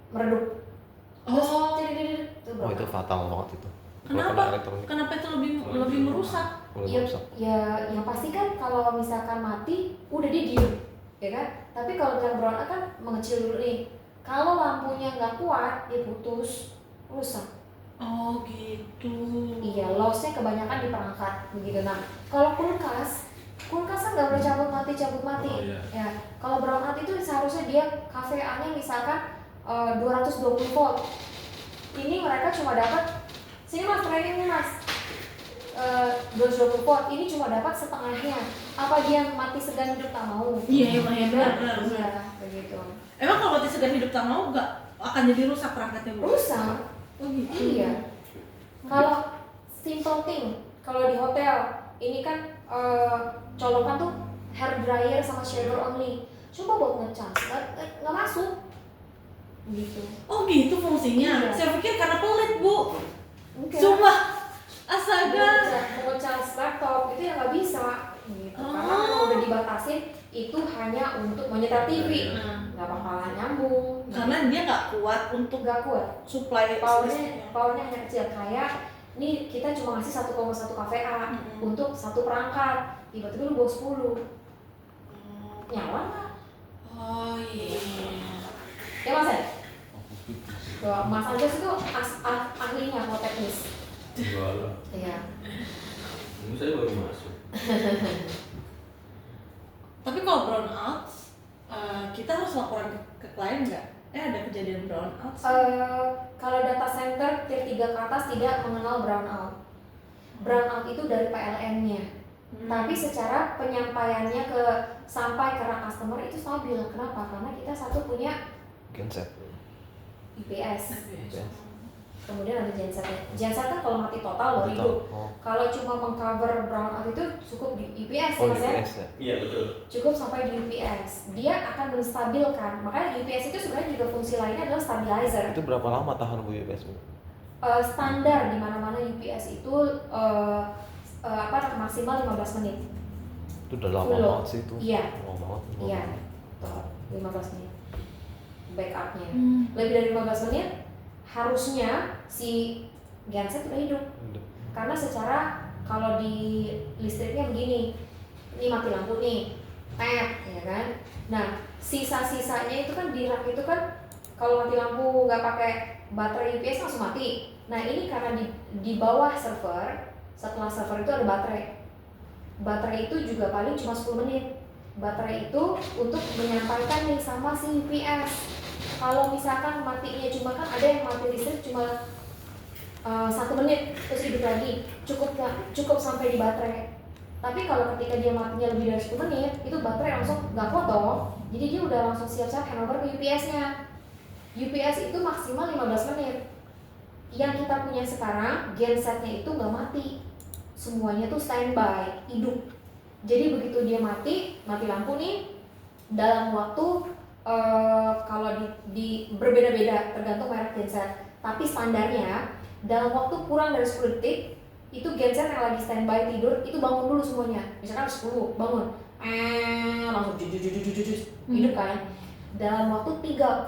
meredup. Terus Oh. itu Oh itu fatal banget itu. Kalau Kenapa? kena elektronik, Kenapa itu lebih merusak? lebih Ya, merusak. yang pasti kan kalau misalkan mati, udah dia diem, ya kan? Tapi kalau misalkan brownout kan mengecil dulu nih. Kalau lampunya nggak kuat, dia putus, rusak. Oh gitu. Iya, lossnya kebanyakan di perangkat begitu. Nah, kalau kulkas kan nggak boleh cabut mati. Oh, iya. Ya, kalau brownout itu seharusnya dia KVA-nya misalkan 220 volt. Ini mereka cuma dapat, sini mas training nih mas, 220 volt. Ini cuma dapat setengahnya. Apa dia mati segan hidup tak mau? Iya, benar. Iya, begitu. Emang kalau mati segan hidup tak mau nggak akan jadi rusak perangkatnya Bu? Rusak. Oh gitu. Iya. Kalau simple thing, kalau di hotel ini kan colokan tuh hair dryer sama shaver only. Coba buat ngecas, nggak masuk. Gitu. Oh gitu fungsinya. Iya. Saya pikir karena pelit Bu. Enggak. Sumpah. Astaga. Mau ngecas laptop itu ya nggak bisa. Gitu. Karena Oh. memang udah dibatasin itu hanya untuk menyetel TV. Nah, Nggak bakalan nyambung. karena dia nggak kuat untuk nggak kuat. supply Powernya hanya kecil. Kayak nih kita cuma ngasih 1,1 kVA untuk satu perangkat. Tiba-tiba lu bawa 10. Nyala nggak? Oh iya. Ya mas ya? Aku tipis. Bahwa Mas Anjas itu ahlinya kalau teknis. Enggak lah. Iya. Ini saya baru masuk. Tapi kalau brownout, kita harus laporan ke klien nggak? Ada kejadian brownout? Kalau data center tier 3 ke atas tidak mengenal brownout. Brownout itu dari PLN-nya. Tapi secara penyampaiannya sampai ke customer itu stabil. Kenapa? Karena kita satu punya Genset. UPS. UPS. Kemudian ada gensetnya. Genset kan kalau mati total loh hidup. Oh, Kalau cuma mengcover brownout itu cukup di UPS oh Mas ya. UPS ya. Iya betul. Cukup sampai di UPS. Dia akan menstabilkan. Makanya UPS itu sebenarnya juga fungsi lainnya adalah stabilizer. Itu berapa lama tahan Bu UPS Bu? Standar di mana-mana UPS itu maksimal 15 menit. Itu udah lama Full. banget sih itu. Iya. Lama banget. Iya. 15 menit. Backupnya. Lebih dari 15 menit harusnya si genset udah hidup. Karena secara kalau di listriknya begini, ini mati lampu nih, ya kan. Nah, sisa-sisanya itu kan di rak itu kan kalau mati lampu nggak pakai baterai UPS langsung mati. Nah ini karena di bawah server, setelah server itu ada baterai. Baterai itu juga paling cuma 10 menit. Baterai itu untuk menyampaikan nih sama si UPS. Kalau misalkan matinya cuma, kan ada yang mati listrik cuma 1 menit terus hidup lagi, cukup sampai di baterai. Tapi kalau ketika dia matinya lebih dari 10 menit, itu baterai langsung nggak foto, jadi dia udah langsung siap-siap handover ke UPS-nya. UPS itu maksimal 15 menit. Yang kita punya sekarang, gensetnya itu nggak mati, semuanya tuh standby, hidup. Jadi begitu dia mati lampu nih, dalam waktu kalau di berbeda-beda tergantung merek genset. Tapi standarnya dalam waktu kurang dari 10 detik itu genset yang lagi standby tidur itu bangun dulu semuanya. Misalkan 10 bangun, langsung hidup kan. Dalam waktu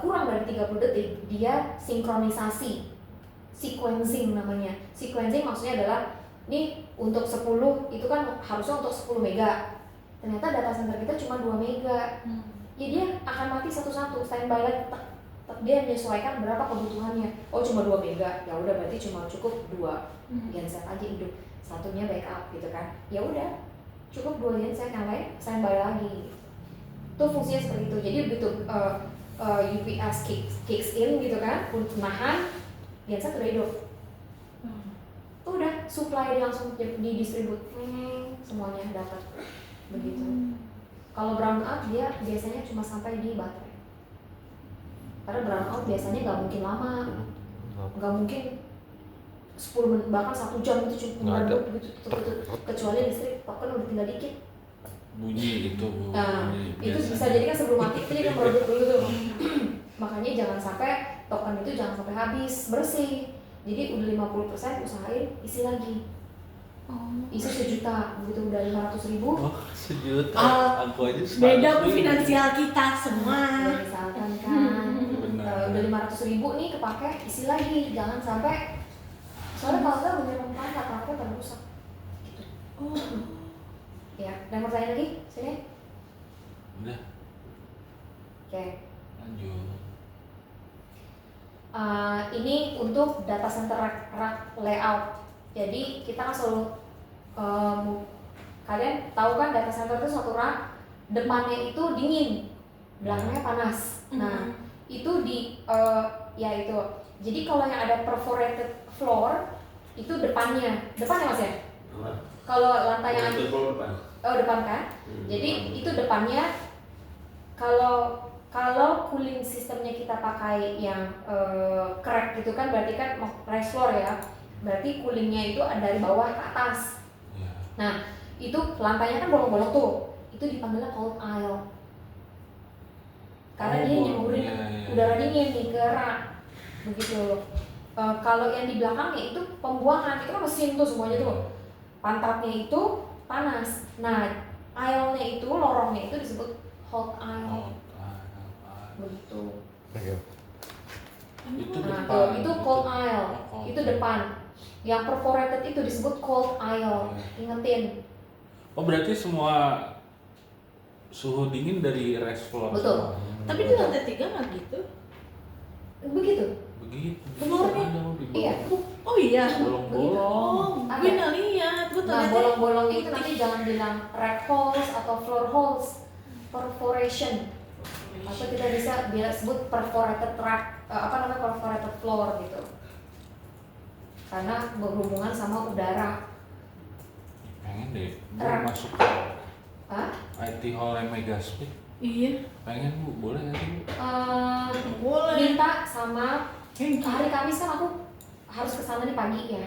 kurang dari 30 detik dia sinkronisasi, sequencing namanya. Sequencing maksudnya adalah nih untuk 10 itu kan harusnya untuk 10 mega. Ternyata data center kita cuma 2 mega. Ya dia akan mati satu-satu, standby lagi, dia menyesuaikan berapa kebutuhannya. Oh cuma 2 mega, ya udah berarti cuma cukup 2 genset aja hidup, satunya backup gitu kan. Ya udah cukup 2 genset, yang lain standby lagi. Itu fungsinya seperti itu. Jadi begitu UPS kicks in gitu kan, untuk nahan genset udah hidup. Tuh udah supply dia langsung didistribut, semuanya dapat begitu. Kalau brownout dia biasanya cuma sampai di baterai. Karena brownout biasanya nggak mungkin lama, nggak mungkin 10 menit, bahkan 1 jam itu cuma meredup gitu, kecuali listrik token udah tinggal dikit. Bunyi itu. Nah, bunyi itu biasa. bisa jadi kan sebelum mati itu dia kan meredup dulu tuh. Makanya jangan sampai token itu jangan sampai habis, bersih. Jadi udah 50% usahain isi lagi. Isi 1 juta, begitu udah 500.000. Oh, 1 juta. Aku aja 100 Beda ribu. finansial kita semua. Ya, misalkan kan Benar. udah 500.000 nih kepake, isi lagi, jangan sampai, soalnya kalau nggak bener nggak pakai kan rusak gitu. Ya, ada yang mau tanya lagi? Sini. Udah, Oke. lanjut. Ini untuk data center rack layout. Jadi kita kan selalu kalian tahu kan data center itu satu rak, depannya itu dingin, belakangnya panas. Nah itu ya itu. Jadi kalau yang ada perforated floor itu depannya mas ya. Kalau lantai yang depan kan. Jadi itu depannya. Kalau cooling sistemnya kita pakai yang crack gitu kan, berarti kan rice floor ya. Berarti coolingnya itu dari bawah ke atas. Nah, itu lantainya kan bolong-bolong tuh. Itu dipanggilnya cold aisle. Karena dia nyeburin udara dingin nih ke rak. Begitu. Kalau yang di belakangnya itu pembuangan, itu kan mesin tuh semuanya tuh. Pantatnya itu panas. Nah, aisle-nya itu, lorongnya itu disebut hot aisle. Begitu. Itu Nah, depan. itu cold aisle. Itu depan. Yang perforated itu disebut cold aisle. Ingetin. Oh, berarti semua suhu dingin dari rice floor. Betul. Tapi di lantai 3 nggak gitu? Begitu. Begitu. Floornya? Ada di bawah. Iya. Oh iya. Bolong-bolong. Gue nggak lihat. Gue Nah, ternyata bolong-bolongnya itu nanti jangan bilang rack holes atau floor holes, perforation. Atau kita bisa sebut perforated rack, perforated floor gitu. Karena berhubungan sama udara. Pengen deh, gue Rak. masuk ke Hah? IT Hall yang Megaspeed. iya. Pengen Bu, boleh nggak sih Bu? Boleh. Minta sama hari Kamis kan aku harus kesana nih pagi ya.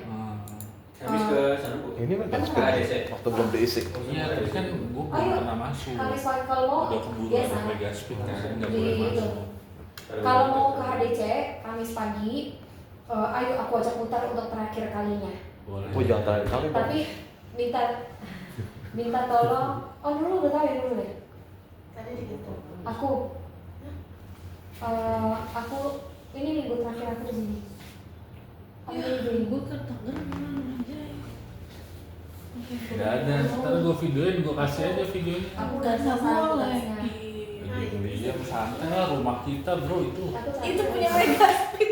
Habis ke sana Bu. Ini kan Tapi kan Ke ADC. waktu belum diisi. Iya, tapi kan gue belum Ayo. pernah masuk. Kamis pagi kalau mau Udah keburu ya ada sana. Megaspeed kan, nggak Di boleh itu. masuk. Kalau mau ke HDC Kamis pagi, ayo aku ajak putar untuk terakhir kalinya. Boleh. Oh jangan terakhir kali Bang. Tapi minta tolong. Oh dulu udah tahu ya dulu deh. Tadi gitu. Aku ini minggu terakhir aku di sini. Aku Ya, di gue ke Tangerang aja. Nggak ada, ntar gue videoin, gue kasih aja videonya. Aku Nggak udah selesai boleh. tugasnya. Ih. Iya, santai lah rumah kita bro itu. Itu punya Megaspeed.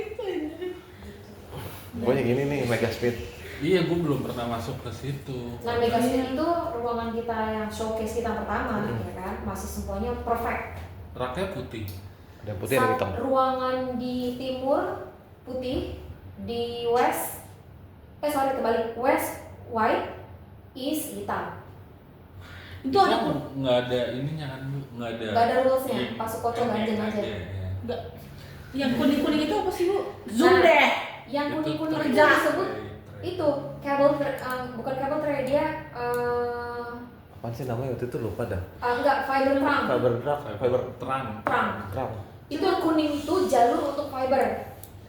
Pokoknya gini nih Mega Speed. Iya, gue belum pernah masuk ke situ. Nah, Megaspeed itu ruangan kita yang showcase kita pertama, ya kan? Masih semuanya perfect. Raknya putih. Ada yang putih ada yang hitam. Ruangan di timur putih, di west, terbalik, west white, east hitam. Itu ada pun nggak ada ininya kan bu, nggak ada. Nggak ada rulesnya, Iya. pas kocok ganjen aja. Iya. enggak. Yang kuning-kuning itu apa sih, Bu? Zoom Nah, deh. Yang Itu kuning-kuning itu kerja. disebut itu bukan cable tray, dia Apaan sih namanya waktu itu lupa dah. enggak, fiber trunk. Fiber drag, fiber terang. Trunk. Itu yang kuning itu jalur untuk fiber.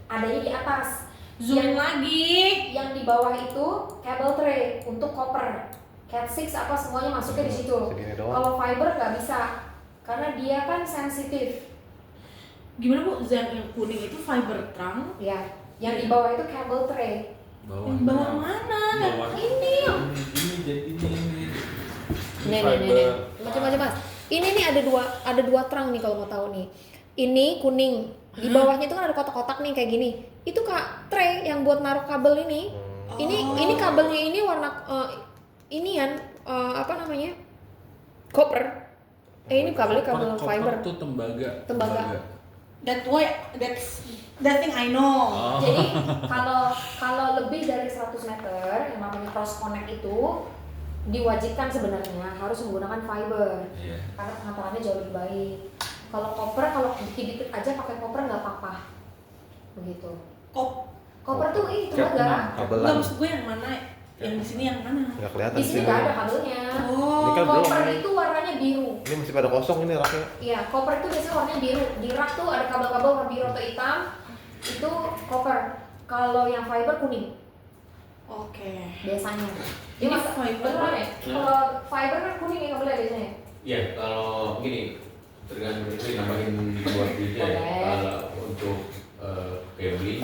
Adanya di atas. Zoom lagi. Yang di bawah itu cable tray untuk copper. Cat 6 apa semuanya masuknya di situ. Segini doang. Kalau fiber nggak bisa karena dia kan sensitif. Gimana, Bu? Yang kuning itu fiber trunk. Ya, yang di bawah itu cable tray. Yang bawah mana? Bawah. Ini. Ini jadi ini. Nih. Macam-macam Mas. Ini nih ada dua trunk nih kalau mau tahu nih. Ini kuning. Di bawahnya itu kan ada kotak-kotak nih kayak gini. Itu Kak tray yang buat naruh kabel ini. Ini kabelnya ini warna ini kan apa namanya? Copper. Ini kabelnya kabel fiber. Itu tembaga. That thing I know. Oh. Jadi kalau lebih dari 100 meter yang namanya cross connect itu diwajibkan sebenarnya harus menggunakan fiber Iya. karena pengantarannya jauh lebih baik. Kalau copper kalau dikit-dikit aja pakai copper nggak apa-apa. Begitu. Copper tuh ini tembaga. Kabelan. Enggak, maksud gue yang mana? Yang di sini yang mana? Nggak kelihatan Di sini nggak ada kabelnya. Ini kan belum. Copper itu warnanya biru. Ini masih pada kosong ini raknya. Iya, copper itu biasanya warnanya biru. Di rak tuh ada kabel-kabel warna biru atau hitam. Itu copper. Kalau yang fiber kuning Oke. biasanya. Ini fiber. Kalau fiber kan kuning ya kabelnya biasanya. Iya, kalau gini tergantung itu nambahin buat DJ ya. Boleh. Kalau untuk cabling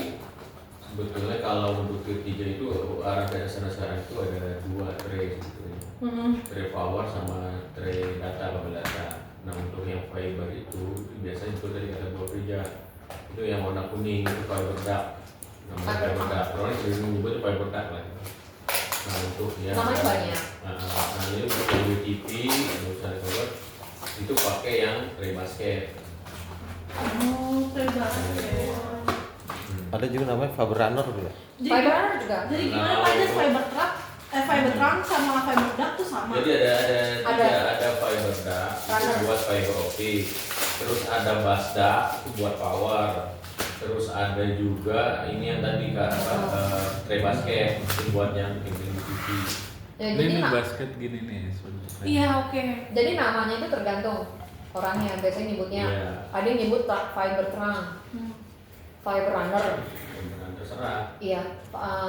sebetulnya kalau untuk DJ itu arah dari sana sekarang itu ada dua tray sebetulnya. Tray power sama tray data, kabel data. Nah untuk yang fiber itu biasanya itu dari kata buat kerja itu yang warna kuning itu fiber duct. Namanya fiber duct. Orang sering menyebut itu fiber duct lah. Nah untuk yang Namanya banyak. Nah ini untuk WTP, misalnya coba itu pakai yang tray basket. Oh, terbatas. Ada juga namanya Fiber Runner gitu ya. Fiber runner juga. Jadi gimana Pak aja fiber trunk sama fiber duct tuh sama? Jadi ada fiber duct itu Runner. buat fiber optik, terus ada bus duct itu buat power, terus ada juga ini yang tadi tray basket itu buat yang bikin TV. Ya, Ini jadi basket gini nih sebenarnya. Iya, oke. jadi namanya itu tergantung orangnya. Biasanya nyebutnya Iya. ada yang nyebut fiber trunk, fiber runner, Beneran terserah. iya,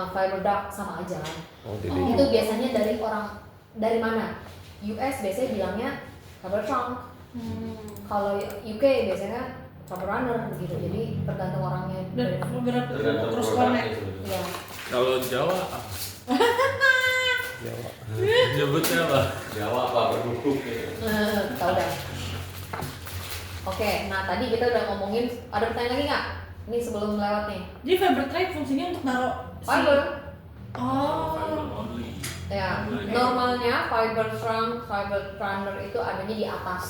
fiber duct sama aja. Oh, Itu biasanya dari mana? US biasanya bilangnya fiber trunk. Kalau UK biasanya fiber runner begitu. Jadi tergantung orangnya. Dan beberapa Tergantung terus produknya connect. sebetulnya. Iya. Kalau Jawa Jawa. nyebutnya apa? Jawa apa berdukung gitu. Tahu dah. Oke, nah tadi kita udah ngomongin, ada pertanyaan lagi nggak? Ini sebelum lewat nih. Jadi fiber tray fungsinya untuk naruh Fiber. Oh. Fiber only. Ya, normalnya fiber trunk, fiber runner itu adanya di atas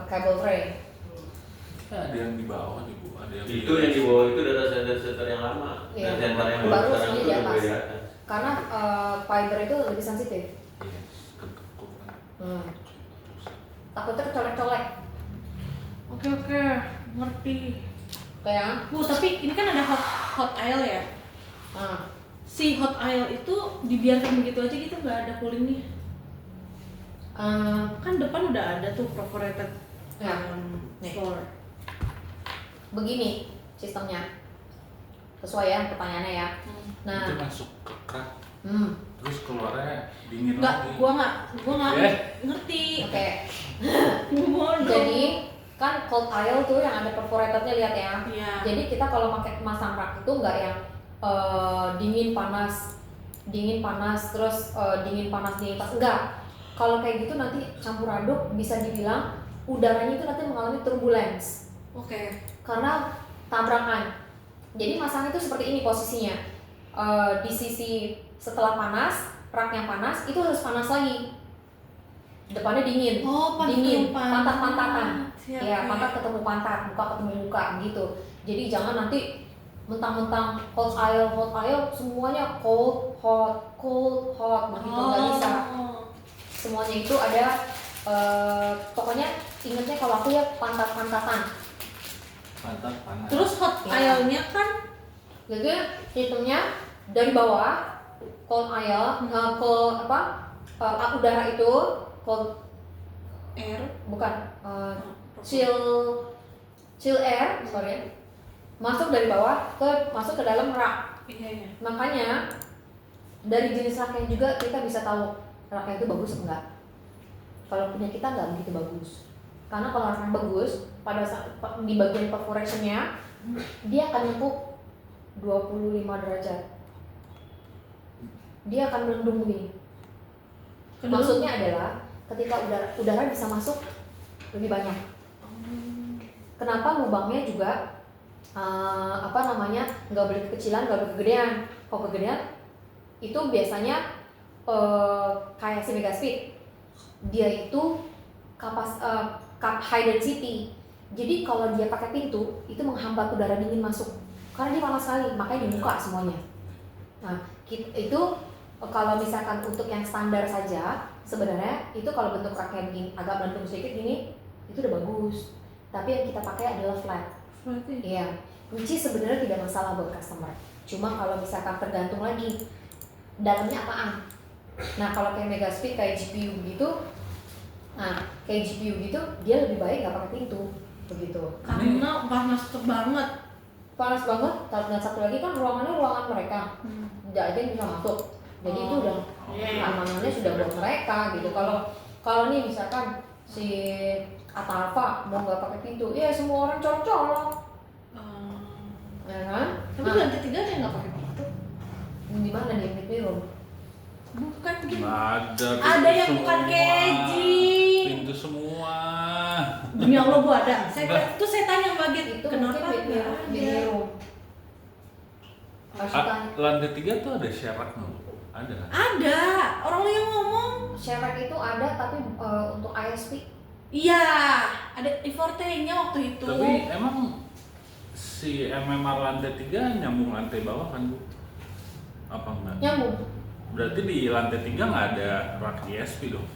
cable tray. Ada yang di bawah nih bu, ada yang Itu yang di bawah itu data center yang lama. Iya. Dan center yang Baru baru sekarang semuanya itu di udah atas. di atas. Karena fiber itu lebih sensitif. Iya, kekekuk kan. Takutnya colek-colek. Oke, ngerti. Kayak, Bu, tapi ini kan ada hot aisle ya. nah, Si hot aisle itu dibiarkan begitu aja gitu, nggak ada coolingnya. Kan depan udah ada tuh perforated Ya, nih. floor. Begini sistemnya. Sesuai ya pertanyaannya ya. Nah, Itu masuk ke kerak, terus keluarnya dingin Nggak, lagi. gua nggak Eh? ngerti. oke. Bodoh. Jadi kan cold aisle tuh yang ada perforatednya, lihat ya. Iya. Jadi kita kalau pakai masang rak itu nggak yang dingin panas terus dingin panas enggak. Kalau kayak gitu nanti campur aduk bisa dibilang udaranya itu nanti mengalami turbulence. Oke. Karena tabrakan. Jadi masang itu seperti ini posisinya. Di sisi setelah panas, rak yang panas itu harus panas lagi. Depannya dingin. Oh, dingin, pantat. pantat-pantatan. Siap, Ya, ya. pantat ketemu pantat, muka ketemu muka gitu. Jadi jangan nanti mentang-mentang hot aisle semuanya cold hot begitu, nggak bisa. Semuanya itu ada pokoknya ingetnya kalau aku ya pantat-pantatan. Pantat panas. Terus hot Ya. aisle-nya kan Jadi hitungnya dari bawah cold aisle udara itu cold air, bukan chill air masuk dari bawah masuk ke dalam rak. iya. Makanya dari jenis raknya juga kita bisa tahu raknya itu bagus atau enggak. Kalau punya kita nggak begitu bagus, karena kalau raknya bagus pada saat di bagian perforationnya dia akan nyempuk 25 derajat. Dia akan melendung begini. Kedua. Maksudnya adalah ketika udara bisa masuk lebih banyak. Kenapa lubangnya juga nggak boleh kekecilan, nggak boleh kegedean. Kalau kegedean itu biasanya kayak si Megaspeed, dia itu high density. Jadi kalau dia pakai pintu itu menghambat udara dingin masuk karena dia panas sekali, makanya dibuka semuanya. Nah itu kalau misalkan untuk yang standar saja sebenarnya itu kalau bentuk raknya begini agak melendung sedikit gini itu udah bagus. Tapi yang kita pakai adalah flat. Berarti. Iya, which is sebenarnya tidak masalah buat customer. Cuma kalau misalkan tergantung lagi dalamnya apaan. Nah kalau kayak Megaspeed kayak GPU gitu, dia lebih baik nggak pakai pintu begitu. Karena panas banget. Panas banget. Dan satu lagi kan ruangannya ruangan mereka, tidak ada yang bisa masuk. Jadi itu udah keamanannya sudah buat mereka gitu. Kalau nih misalkan si Atalfa mau nggak pakai pintu, ya semua orang colok-colok, ya kan? Tapi lantai 3 ada yang nggak pakai pintu. Di mana di meeting room? Bukan gitu. Ada. Ada yang bukan keji. Pintu semua. Demi Allah Bu ada. Saya tanya Mbak Git, Itu kenapa mungkin nggak meeting ada? room. Harus ditanya. Lantai 3 tuh ada syaratnya. Ada kan? Ada. Orang yang ngomong. Syarat itu ada tapi untuk ISP. Iya, ada E4T-nya waktu itu. Tapi emang si MMR lantai 3 nyambung lantai bawah kan Bu? Apa enggak? Nyambung. Berarti di lantai 3 nggak ada rak ISP dong?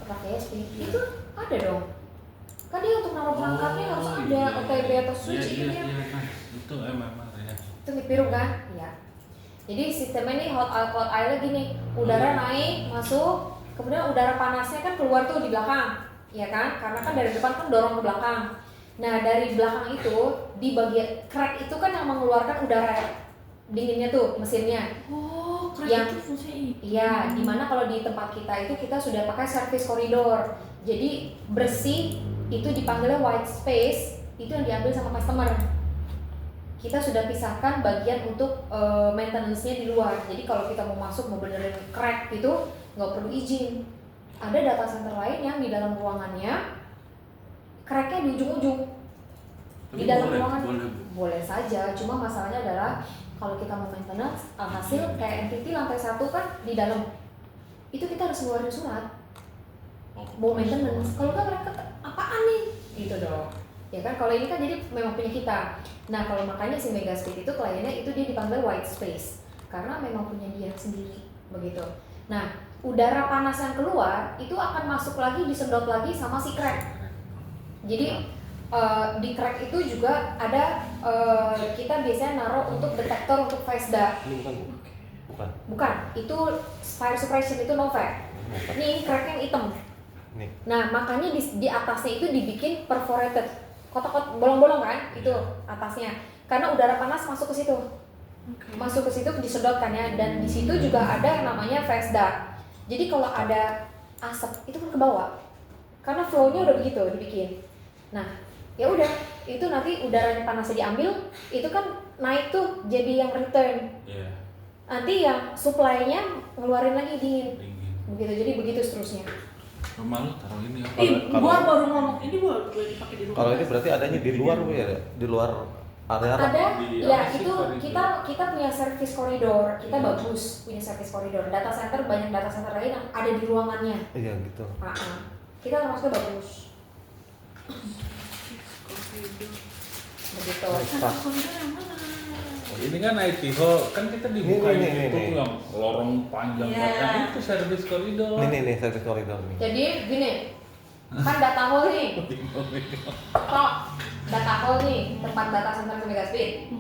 Rak ISP itu ada dong. Kan dia untuk naruh perangkatnya harus ada OTG atau switch itu dia. Nah, itu MMR ya. Itu mipiru kan? Iya. Jadi sistemnya nih hot aisle gini, udara naik masuk, kemudian udara panasnya kan keluar tuh di belakang, ya kan? Karena kan dari depan kan dorong ke belakang. Nah dari belakang itu di bagian crack itu kan yang mengeluarkan udara dinginnya tuh mesinnya. Oh, keren Yang- itu fungsinya itu. Iya, dimana kalau di tempat kita itu kita sudah pakai service corridor. Jadi bersih itu dipanggilnya white space, itu yang diambil sama customer. Kita sudah pisahkan bagian untuk maintenance-nya di luar. Jadi kalau kita mau masuk mau benerin crack itu nggak perlu izin. Ada data center lain yang di dalam ruangannya crack-nya di ujung-ujung. Di dalam ruangan boleh saja, cuma masalahnya adalah kalau kita mau maintenance, alhasil kayak NTT lantai 1 kan di dalam itu kita harus ngeluarin surat mau maintenance. Kalau nggak mereka apaan nih gitu dong. Ya kan kalau ini kan jadi memang punya kita. Nah kalau makanya si Megaspeed itu kliennya itu dia dipanggil white space karena memang punya dia sendiri begitu. Nah udara panas yang keluar itu akan masuk lagi disedot lagi sama si crack. Jadi di crack itu juga ada kita biasanya naruh untuk detektor untuk FASDA. Ini bukan. Itu fire suppression itu Novak. Ini crack yang hitam. Nih. Nah makanya di atasnya itu dibikin perforated, kotak-kotak bolong-bolong kan itu atasnya. Karena udara panas masuk ke situ, masuk ke situ disedotkan ya. Dan di situ juga ada yang namanya FASDA. Jadi kalau ada asap itu kan ke bawah, karena flow-nya udah begitu dibikin. Nah ya udah itu nanti udara yang panasnya diambil itu kan naik tuh jadi yang return. Iya. Nanti yang supply-nya ngeluarin lagi dingin. Dingin. Begitu, jadi begitu seterusnya. Rumah lu taruh ini apa? Gua baru ngomong ini boleh dipakai di rumah. Kalau ini berarti adanya di luar Bu ya, di luar area. Ada, Di ya apa sih itu koridor? kita punya service koridor, kita bagus punya service koridor. Data center banyak data center lain yang ada di ruangannya. Iya gitu. Kita termasuknya bagus. Begitu. Ini kan IT hall, kan kita dibuka Nih, itu nih. yang lorong panjang Iya. banget. Nah, itu service koridor. Nih service koridor nih. Jadi gini, kan data hall nih. Kok data hall nih, tempat data center Megaspeed.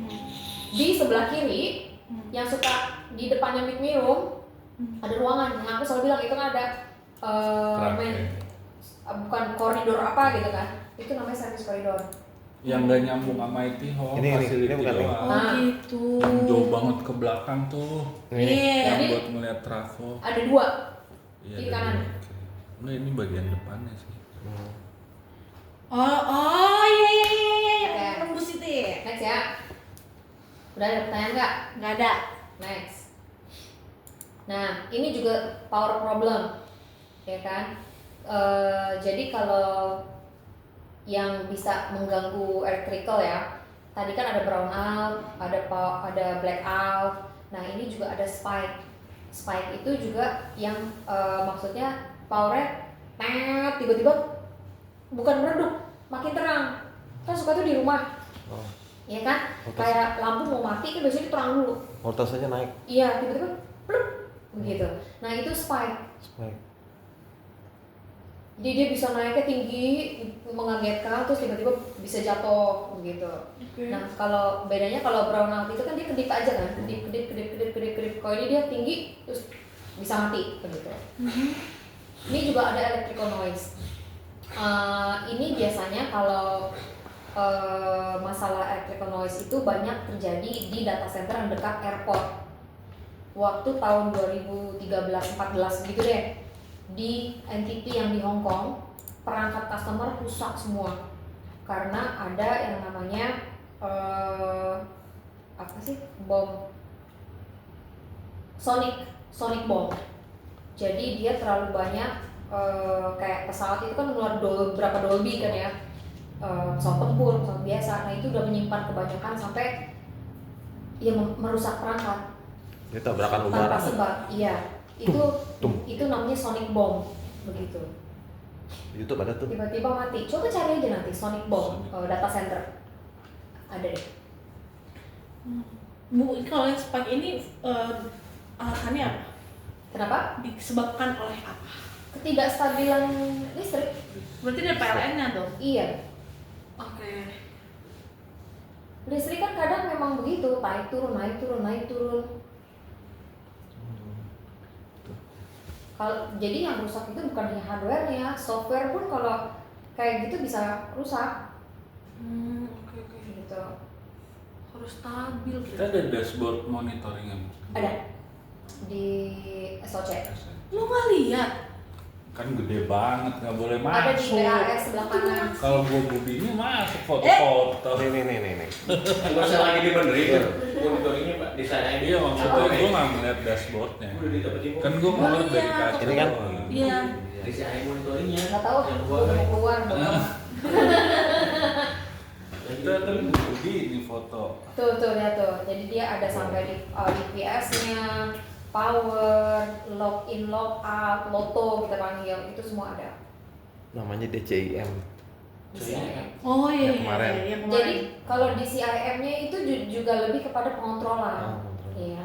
Di sebelah kiri, yang suka di depannya meeting room, ada ruangan. Yang aku selalu bilang itu kan ada bukan koridor apa gitu kan. Itu namanya service koridor. Yang nggak nyambung sama IT hall, Ini facility bukan nih. doang. Oh gitu. Yang jauh banget ke belakang tuh, Iya. yang Jadi- buat ngeliat trafo. Ada dua. Iya, Kiri dari- kanan. Nah, ini bagian depannya sih. Oh iya. Oke. Tembus itu ya? Next ya. Udah ada pertanyaan nggak? Nggak ada. Next. Nah, ini juga power problem, ya kan? Jadi kalau yang bisa mengganggu electrical ya, tadi kan ada brownout, ada blackout. Nah, ini juga ada spike. Spike itu juga yang maksudnya powernya tiba-tiba bukan meredup, makin terang. Kan suka tuh di rumah, Oh, ya kan? Voltase. Kayak lampu mau mati kan biasanya terang dulu. voltasenya naik. Iya, tiba-tiba pluk begitu. Nah, itu spike. Spike. Jadi dia bisa naiknya tinggi, mengagetkan, terus tiba-tiba bisa jatuh begitu. Oke. Nah, kalau bedanya kalau brownout itu kan dia kedip aja kan, kedip. Kalau ini dia tinggi, terus bisa mati begitu. Ini juga ada electrical noise. Ini biasanya kalau masalah electrical noise itu banyak terjadi di data center yang dekat airport. Waktu tahun 2013-14 gitu deh, di NTT yang di Hong Kong, perangkat customer rusak semua karena ada yang namanya apa sih, bom sonic bomb. Jadi dia terlalu banyak, kayak pesawat itu kan keluar berapa Dolby kan ya, pesawat tempur, pesawat biasa. Nah, itu udah menyimpan kebanyakan sampai ya merusak perangkat Ini tabrakan tanpa udara. sebab. Iya, Tum. itu namanya sonic bomb begitu. Di YouTube ada tuh. Tiba-tiba mati. Coba cari aja nanti sonic bomb data center. Ada deh. Bu, kalau yang spike ini alasannya apa? Kenapa? Disebabkan oleh apa? Ketidakstabilan listrik. Berarti ada PLN-nya dong? Iya. Oke. Listrik kan kadang memang begitu, naik turun. Kalau jadi yang rusak itu bukan hanya hardware-nya, software pun kalau kayak gitu bisa rusak Oke. gitu. Harus stabil Kita ada dashboard monitoring. Ada di SOC. Lu nggak lihat? Kan gede banget, nggak boleh Ada di masuk. BAS sebelah kanan. Kalau gua budinya masuk foto-foto. Nih. Nggak usah lagi dibenerin. Monitoringnya Pak di sana Iya, maksudnya gua nggak ngeliat dashboardnya. Udah didapetin Kan gua ngeliat dari iya. kaca. Ini kan- doang. Iya. di sana monitoringnya. Nggak tahu, Yang gua mau keluar. Kita kan budi ini foto. Tuh lihat tuh. Jadi dia ada sampai di DPS-nya, power, log in, log out, loto kita panggil, itu semua ada. Namanya DCIM. Di CIM. Oh iya. Yang kemarin. Yang Jadi kalau di CIM-nya itu juga lebih kepada pengontrolan. Oh, kontrol. Iya.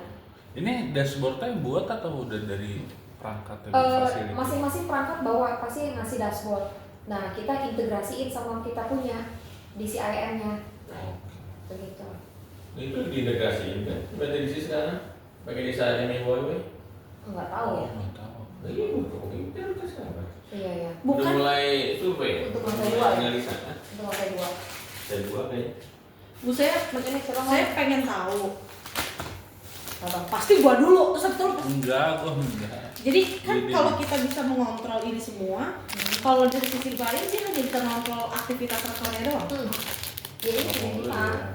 Ini dashboardnya buat atau udah dari perangkat fasilitas? Masing-masing perangkat bawa pasti ngasih dashboard. Nah, kita integrasiin sama kita punya di CIM-nya. Begitu. Itu diintegrasiin kan? Berarti di sini sekarang pakai di sana yang Huawei. Enggak tahu ya. Nggak tahu. Iya, komputer kan sekarang. Iya. Udah bukan mulai survei, Untuk udah lantai mulai dua ya? analisa kan? Itu lantai 2. Dan dua kayaknya. Bu, saya Ini coba saya pengen tahu. Abang. Pasti gua dulu terus betul. Enggak, gua enggak. Jadi kan Jadi- kalau kita bisa mengontrol ini semua, kalau dari sisi lain sih hanya bisa mengontrol aktivitas restorannya doang. Jadi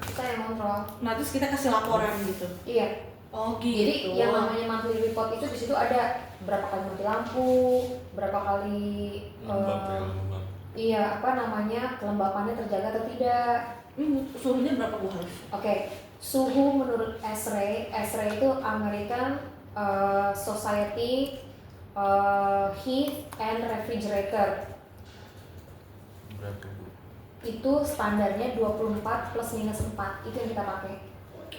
kita yang kontrol. Nah terus kita kasih laporan gitu. Iya. Oh gitu. Jadi yang namanya monthly report itu di situ ada berapa kali mati lampu, berapa kali lembab. iya apa namanya kelembapannya terjaga atau tidak. Suhunya berapa Bu harus? Oke, suhu menurut ESRE itu American Society Heat and Refrigerator. Berapa Bu? Itu standarnya 24 plus minus 4, itu yang kita pakai.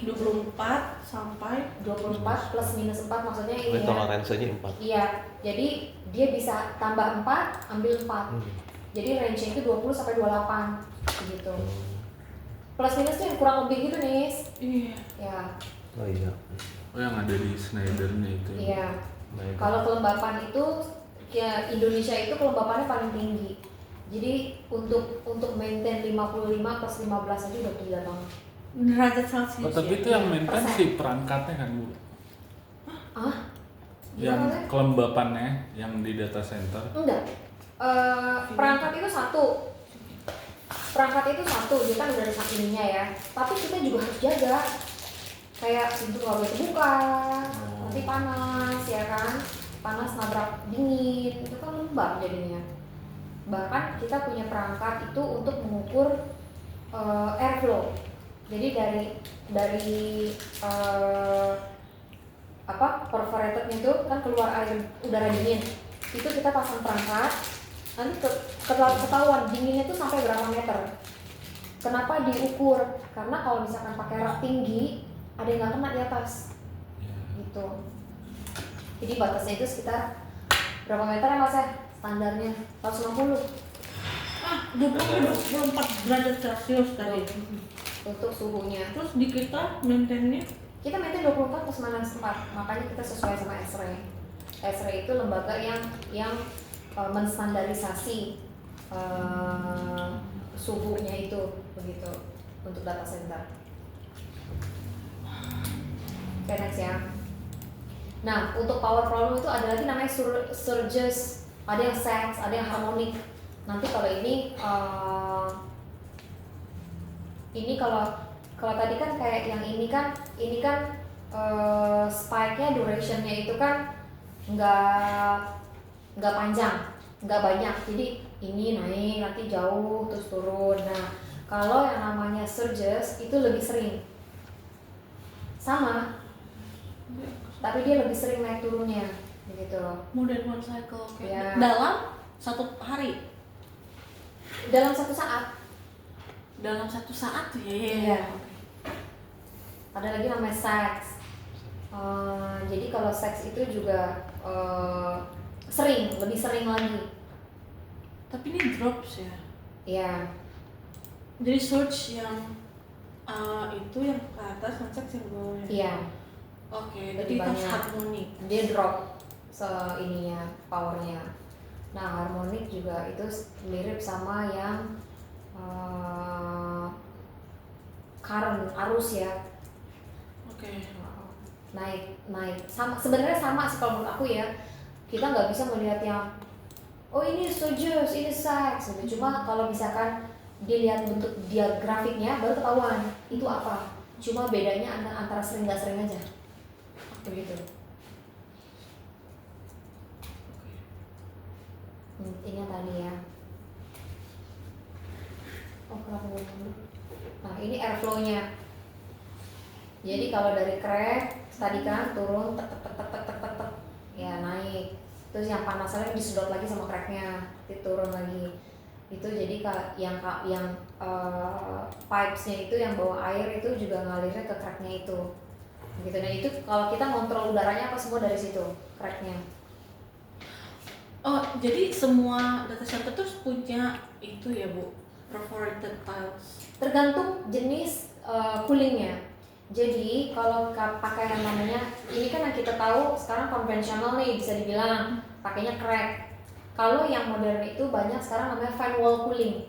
24 sampai 24 plus minus 4 maksudnya Ini ini ya. toleransinya 4. Iya, jadi dia bisa tambah 4, ambil 4. Jadi range-nya itu 20 sampai 28 gitu. Plus minusnya yang kurang lebih gitu nih. iya. Ya, Oh iya. Oh yang ada di Schneidernya itu. iya. Baik. Kalau kelembapan itu ya Indonesia itu kelembapannya paling tinggi. Jadi untuk maintain 55 plus 15 aja udah gila banget. Derajat Celcius. Oh tapi ya? itu yang maintain Persen. si perangkatnya kan Bu? Ah? Yang Gimana? kelembapannya yang di data center. Enggak. Perangkat itu satu. Perangkat itu satu, dia kan udah ada sakininya ya. Tapi kita juga harus jaga. Kayak pintu nggak boleh terbuka, nanti panas ya kan. Panas nabrak dingin, itu kan lembab jadinya. Bahkan kita punya perangkat itu untuk mengukur airflow. Jadi dari perforated itu kan keluar air udara dingin. Itu kita pasang perangkat, nanti ketahuan dinginnya itu sampai berapa meter. Kenapa diukur? Karena kalau misalkan pakai rak tinggi, ada yang nggak kena di atas, gitu. Jadi batasnya itu sekitar berapa meter ya Mas ya? Standarnya 160 24 derajat Celcius tadi. untuk suhunya. Terus di kita maintainnya Kita maintain 24 plus minus 4, makanya kita sesuai sama ESRE. ESRE itu lembaga yang menstandarisasi suhunya itu begitu untuk data center. Oke, next ya. Nah, untuk power problem itu ada lagi namanya surges, ada yang sax, ada yang harmonic. Nanti kalau ini kalau tadi kan kayak yang ini kan spike-nya duration-nya itu kan nggak panjang, nggak banyak. Jadi ini naik nanti jauh terus turun. Nah, kalau yang namanya surges itu lebih sering. Sama, tapi dia lebih sering naik turunnya begitu loh. more than one cycle. Oke. Ya. Dalam satu hari, Dalam satu saat. dalam satu saat tuh ya. Iya. Ada lagi namanya sax. Jadi kalau sax itu juga lebih sering lagi. Tapi ini drops ya. Iya. Jadi surge yang itu yang ke atas, ngecek yang bawah ya. Iya. Oke, Lebih jadi tas banyak. harmoni. Dia drop ininya powernya. Nah, harmonic juga itu mirip sama yang current arus ya. Oke. Naik sama, sebenarnya sama sih kalau menurut aku ya. Kita nggak bisa melihat yang oh ini surges, ini sax gitu. Cuma kalau misalkan dilihat bentuk dia grafiknya baru ketahuan itu apa. Cuma bedanya antara sering nggak sering aja begitu. Ini yang tadi ya. Oh kenapa dulu? Nah ini airflow-nya. Jadi kalau dari crack tadi kan turun tek ya naik. Terus yang panasnya disedot lagi sama cracknya, turun lagi. Itu jadi yang pipes-nya itu yang bawa air itu juga ngalirnya ke cracknya itu. Gitu. Nah itu kalau kita ngontrol udaranya apa semua dari situ cracknya. Oh, jadi semua data center terus punya itu ya Bu, perforated tiles. Tergantung jenis coolingnya. Jadi kalau pakai yang namanya ini kan yang kita tahu sekarang konvensional nih bisa dibilang pakainya crack. Kalau yang modern itu banyak sekarang namanya fan wall cooling.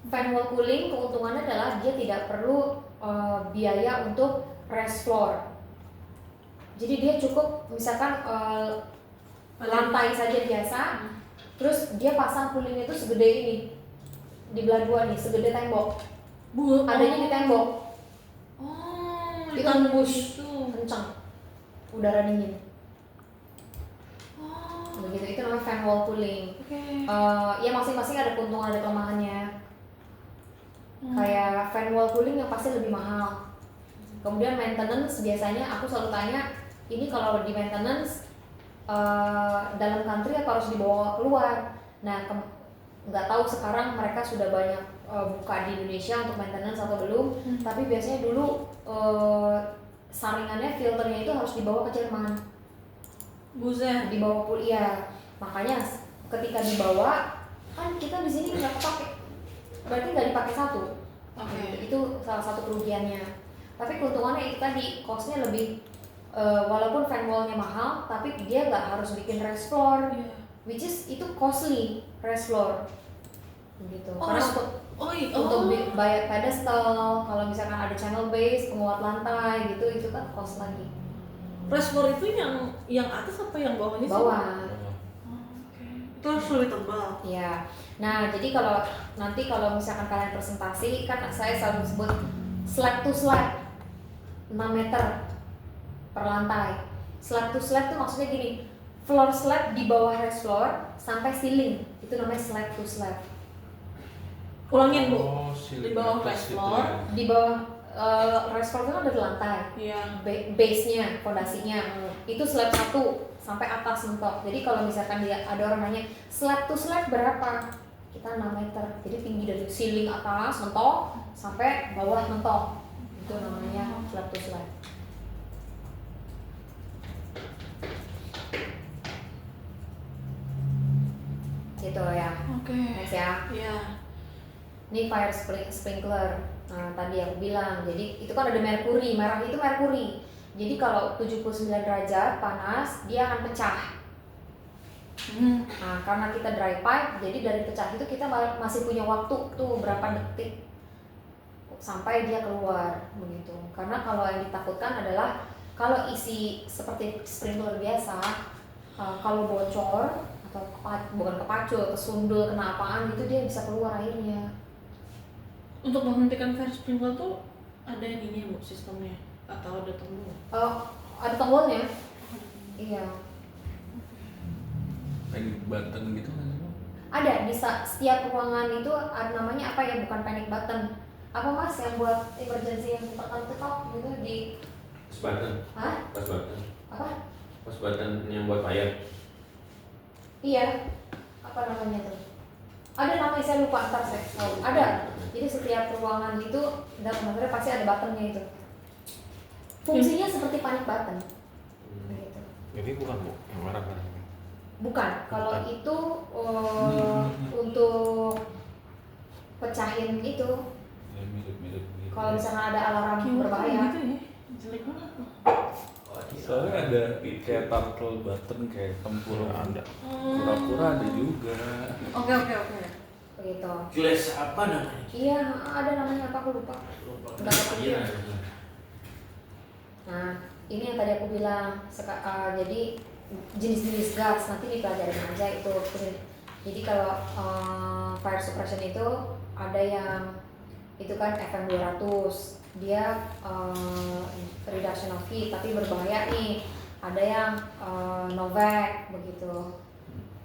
Fan wall cooling keuntungannya adalah dia tidak perlu biaya untuk raised floor. Jadi dia cukup misalkan lantai saja biasa, terus dia pasang cooling itu segede ini di belah dua nih, segede tembok. Adanya di tembok. Oh, Itu nembus itu. kencang udara dingin. begitu. Itu namanya fan wall cooling. Ya masing-masing ada keuntungan ada kelemahannya. Kayak fan wall cooling yang pasti lebih mahal. Kemudian maintenance biasanya aku selalu tanya, ini kalau di maintenance dalam country apa harus dibawa keluar. Nah nggak tahu sekarang mereka sudah banyak buka di Indonesia untuk maintenance atau belum. Tapi biasanya dulu saringannya filternya itu harus dibawa ke Jerman. Buset. Dibawa kuliah. Makanya ketika dibawa kan kita di sini nggak kepake. Berarti nggak dipakai satu. Itu salah satu kerugiannya. Tapi keuntungannya itu tadi, costnya lebih walaupun fan wallnya mahal, tapi dia nggak harus bikin rest floor, which is itu costly rest floor, gitu. Karena untuk bayar pedestal, kalau misalkan ada channel base, penguat lantai, gitu, itu kan cost lagi. Rest floor itu yang atas apa yang bawahnya sih? Bawah. Itu harus lebih tebal. Iya. Nah, jadi kalau misalkan kalian presentasi, kan saya selalu sebut slab to slab 6 meter per lantai. Slab to slab itu maksudnya gini, floor slab di bawah rest floor sampai ceiling, itu namanya slab to slab. Ulangin Bu. Di bawah rest floor. Di bawah rest floor itu kan ada lantai. Iya. Base-nya, fondasinya itu slab 1 sampai atas mentok. Jadi kalau misalkan ada orang nanya slab to slab berapa, kita 6 meter. Jadi tinggi dari ceiling atas mentok sampai bawah mentok, itu namanya slab to slab. Gitu ya. Next ya. Iya. Ini fire sprinkler. Nah, tadi aku bilang, jadi itu kan ada merkuri, merah itu merkuri. Jadi kalau 79 derajat panas, dia akan pecah. Nah, karena kita dry pipe, jadi dari pecah itu kita masih punya waktu tuh berapa detik sampai dia keluar, begitu. Karena kalau yang ditakutkan adalah kalau isi seperti sprinkler biasa, kalau bocor atau bukan kepacul, kesundul, kena apaan gitu, dia bisa keluar airnya. Untuk menghentikan fire sprinkler tuh ada yang ini Bu sistemnya atau ada tombol? Ada tombolnya. Iya. Panic button gitu kan? Ada di setiap ruangan itu ada namanya apa ya, bukan panic button. Apa Mas yang buat emergency yang tekan-tekan gitu di Push button. Hah? Push button. Apa? Push button yang buat fire. Iya. Apa namanya tuh? Ada namanya, saya lupa, ntar saya ada. Jadi setiap ruangan itu dalam material pasti ada buttonnya itu. Fungsinya seperti panic button. Gitu. Ini bukan Bu, yang merah-merah. Bukan, kalau itu untuk pecahin itu. Ya, mirip-mirip gitu. Kalau misalnya ada alarm berbahaya. Gitu ya. Jelek banget. Soalnya ada kayak turtle button kayak tempurung ada. Pura-pura ada juga. Oke. Begitu. Glass apa namanya? Iya, ada namanya apa aku lupa. Enggak kepikiran. Nah, ini yang tadi aku bilang. Jadi jenis-jenis gas nanti dipelajarin aja itu. Jadi kalau fire suppression itu ada yang itu kan FM 200, dia reduction of heat tapi berbahaya nih. Ada yang Novak begitu.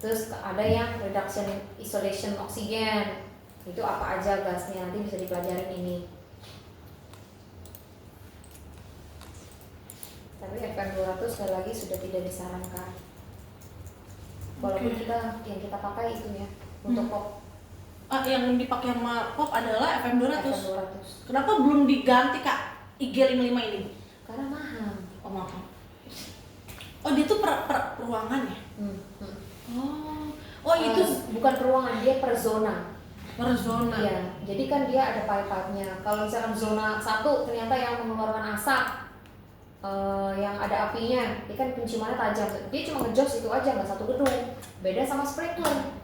Terus ada yang reduction isolation oksigen. Itu apa aja gasnya, nanti bisa dipelajarin ini. Tapi FM 200 sekali lagi sudah tidak disarankan. Walaupun yang kita pakai itu ya untuk pop. Yang dipakai sama pop adalah FM 200. FM 200. Kenapa belum diganti Kak IG55 ini? Karena mahal. Oh maaf. Oh dia tuh per ruangan ya? Oh itu bukan peruangan, dia per zona. per zona. Iya, jadi kan dia ada pipe-nya. Kalau misalkan zona 1 ternyata yang mengeluarkan asap, yang ada apinya, dia kan penciumannya tajam. Dia cuma ngejos itu aja, nggak satu gedung. Beda sama sprinkler.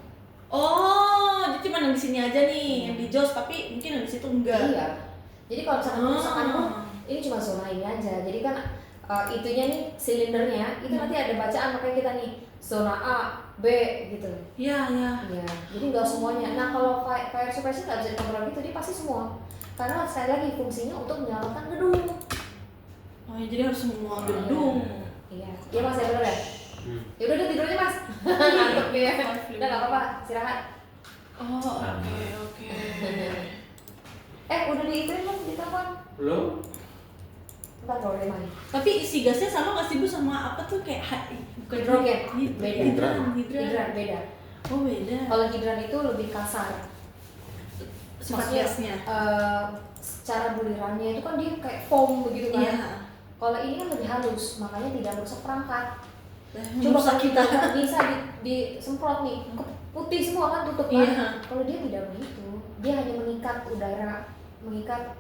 Oh, jadi cuma yang di sini aja nih, yang di jos, tapi mungkin yang di situ enggak. Iya. Jadi kalau misalkan kerusakan ini cuma zona ini aja. Jadi kan itunya nih silindernya itu nanti ada bacaan, makanya kita nih zona A, B gitu. Iya. Iya. Jadi nggak semuanya. Nah kalau fire suppression nggak bisa dikontrol gitu, dia pasti semua. Karena sekali lagi fungsinya untuk menyelamatkan gedung. Oh ya, jadi harus semua gedung. Iya. Iya Mas, ya benar ya? Ya udah tidur aja mas. Ngantuk dia. Udah nggak apa-apa, istirahat. Oh, oke. Udah diituin belum di telepon? Belum? Ntar kalau dia main. Tapi isi gasnya sama nggak sih Bu sama apa tuh kayak bukan Hidrogen. Beda. hidran. Hidran beda. Oh beda. Kalau hidran itu lebih kasar. Sifat Maksudnya, gasnya. secara bulirannya itu kan dia kayak foam begitu kan. Iya. Kalau ini kan lebih halus, makanya tidak merusak perangkat. Coba Coba kalau kita. kita bisa disemprot nih, putih semua kan tutup kan. Iya. Kalau dia tidak begitu, dia hanya mengikat udara, mengikat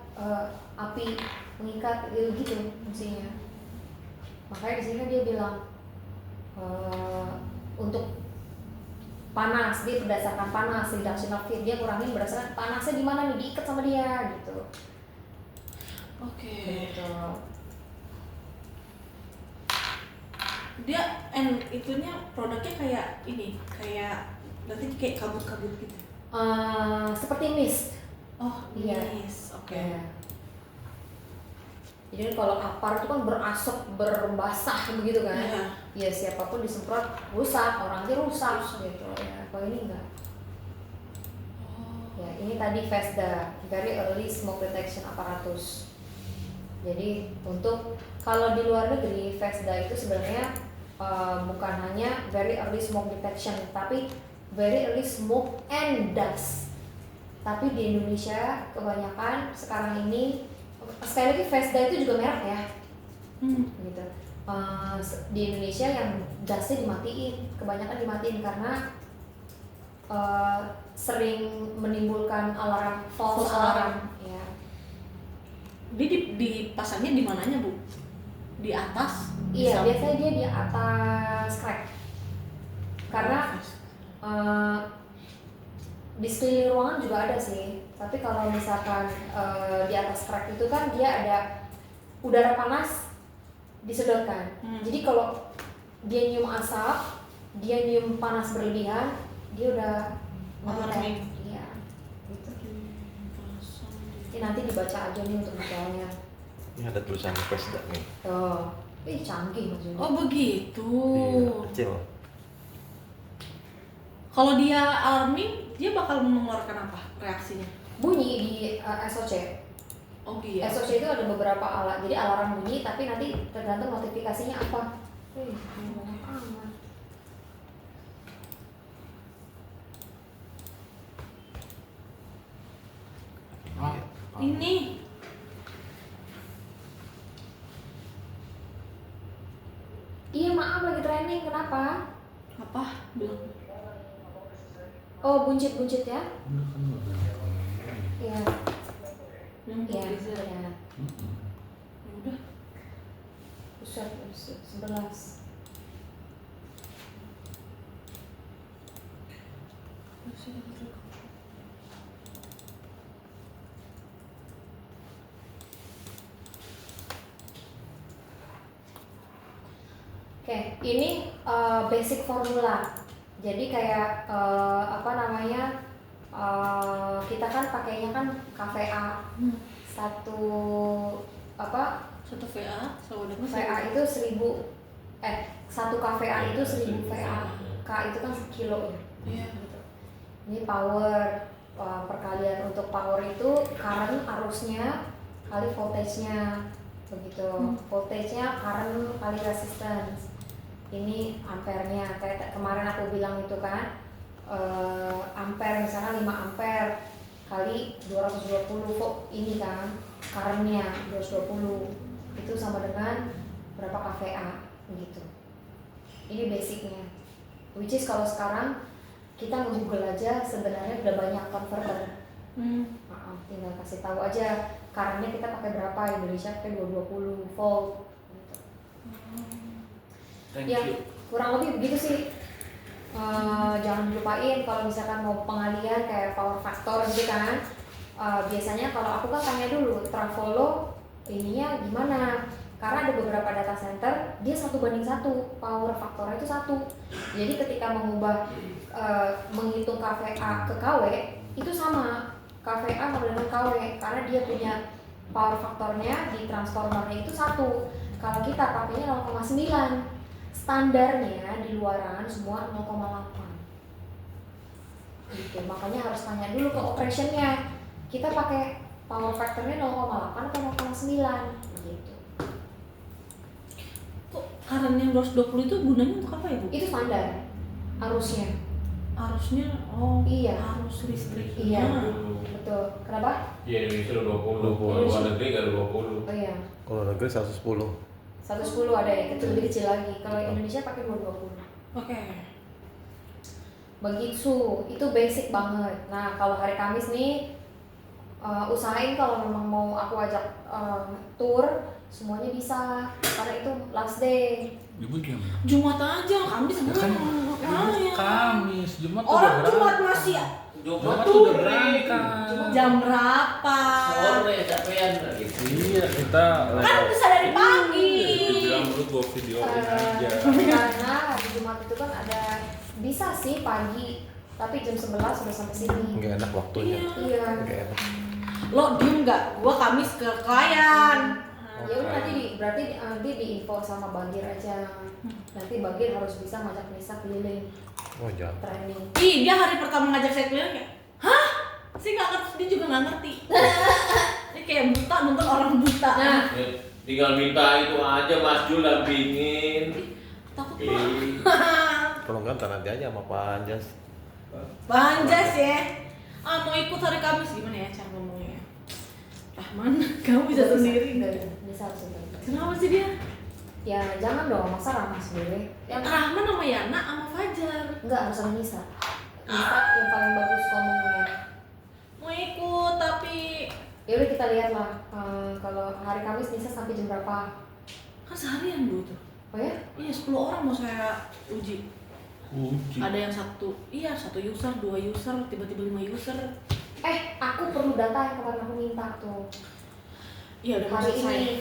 api, mengikat gitu fungsinya. Makanya di sini dia bilang untuk panas, dia berdasarkan panas, reduction of heat, dia kurangin berdasarkan panasnya di mana nih, diikat sama dia gitu. Oke. Gitu. Dia itunya produknya kayak ini, kayak nanti kayak kabut-kabut gitu. Seperti mist. Oh, Iya. yes. Oke. Ya. Jadi kalau apar itu kan berasap, berbasah begitu kan. Iya. Ya siapapun disemprot rusak, orang aja rusak gitu ya. Kalau ini enggak. Oh. Ya, ini tadi VESDA, Very Early Smoke Detection Apparatus. Jadi untuk kalau di luar negeri VESDA itu sebenarnya bukan hanya Very Early Smoke Detection, tapi Very Early Smoke and Dust. Tapi di Indonesia kebanyakan sekarang ini, sekali lagi VESDA itu juga merek ya, gitu. Di Indonesia yang dustnya dimatiin, kebanyakan dimatiin karena sering menimbulkan alarm, false alarm. Ya. Dia dipasangnya di mananya Bu? Di atas? Iya, biasanya dia di atas crack. Karena di sekeliling ruangan juga ada sih. Tapi kalau misalkan di atas crack itu kan dia ada udara panas disedotkan. Jadi kalau dia nyium asap, dia nyium panas berlebihan, dia udah Alarming. Iya, gitu. Ini nanti dibaca aja nih untuk detailnya. Ini ada tulisan VESDA nih. Tuh, canggih maksudnya. Oh begitu. Iya, kecil. Kalau dia alarming, dia bakal mengeluarkan apa reaksinya? Bunyi di SOC. Oh iya. SOC itu ada beberapa alat, jadi alarm bunyi, tapi nanti tergantung notifikasinya apa. Banyak amat. Ini Iya maaf lagi training, kenapa? apa? Bilang. Oh buncit ya? Iya. Yang Iya. freezer. Ya. Ya udah. Pusat 11. Oke, ini basic formula. Jadi kayak kita kan pakainya kan KVA satu Satu VA selalu dengan VA itu 1000 satu KVA itu 1000 VA. K itu kan sekilo ya. Iya. Gitu. Ini power, perkalian untuk power itu current arusnya kali voltage-nya begitu. Voltage-nya current kali resistance. Ini ampernya, kayak kemarin aku bilang itu kan, ampere misalnya 5 ampere kali 220 volt ini kan, currentnya 220 itu sama dengan berapa kVA gitu. Ini basicnya, which is kalau sekarang kita nge-google aja sebenarnya udah banyak converter. Tinggal kasih tahu aja currentnya kita pakai berapa, Indonesia pakai 220 volt gitu. Thank Ya, you. kurang lebih begitu sih. Jangan lupain kalau misalkan mau pengalian kayak power factor gitu kan. Biasanya kalau aku kan tanya dulu Trafolo ininya gimana, karena ada beberapa data center dia 1:1 power faktornya itu 1. Jadi ketika mengubah menghitung KVA ke KW itu sama, KVA sama dengan KW karena dia punya power faktornya di transformernya itu 1. Kalau kita pakainya 0,9. Standarnya di luaran semua 0,8 gitu, makanya harus tanya dulu ke operationnya, kita pakai power factornya 0,8 atau 0,9 gitu. Kok current yang 220 itu gunanya untuk apa ya Bu? Itu standar arusnya. Arusnya, oh Iya. arus listrik. Iya, betul. Kenapa? Di Indonesia lu 20, kalau luar negeri nggak 20. Oh iya, Kalau negeri 110. 110 ada yang kecil, lebih kecil lagi. Kalau Indonesia pakai 220. Oke. Begitu, itu basic banget. Nah, kalau hari Kamis nih, usahain kalau memang mau aku ajak tour, semuanya bisa, karena itu last day. Ibu jam. Jumat aja, Kamis Ya kan, ngapain? Kamis, Jumat tuh Orang udah Jumat berangkat. masih Jumat tuh udah berangkat. jam berapa? Sore capean gitu. Iya, kita Kan bisa dari pagi. bilang dulu gua videoin aja. Karena hari Jumat itu kan ada, bisa sih pagi, tapi jam 11 sudah sampai sini. Nggak enak waktunya. Iya. Nggak enak. Lo diem nggak? Gua Kamis ke klien. Ya udah berarti nanti diinfo sama Bagir aja. Nanti Bagir harus bisa ngajak Nisa keliling Oh jangan. training. Ih, dia hari pertama ngajak saya keliling kayak, hah? Sih nggak ngerti, dia juga nggak ngerti. Ini kayak buta nonton orang buta. Nah, Ya, tinggal minta itu aja Mas Jul dampingin. Takut Keliling. Kalau nggak ntar nanti aja sama Pak Anjas. Banjas ya. Mau ikut hari Kamis gimana ya cara ngomongnya? Rahman, kamu bisa sendiri. Nisa harus sendiri. Kenapa sih dia? Ya jangan dong, masa Rahma sendiri. Yang Rahman sama Yana sama Fajar. enggak harus sama Nisa. Nisa yang paling bagus ngomongnya. Mau ikut tapi Ya udah kita lihat lah. Kalau hari Kamis Nisa sampai jam berapa? kan seharian Bu tuh. Oh ya? Iya 10 orang mau saya uji. Uji. Ada yang satu user, 2 user, tiba-tiba 5 user. Aku perlu data yang kemarin aku minta tuh Iya udah hari maksud saya. ini.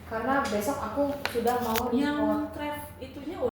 Karena besok aku sudah mau Yang report. traf itunya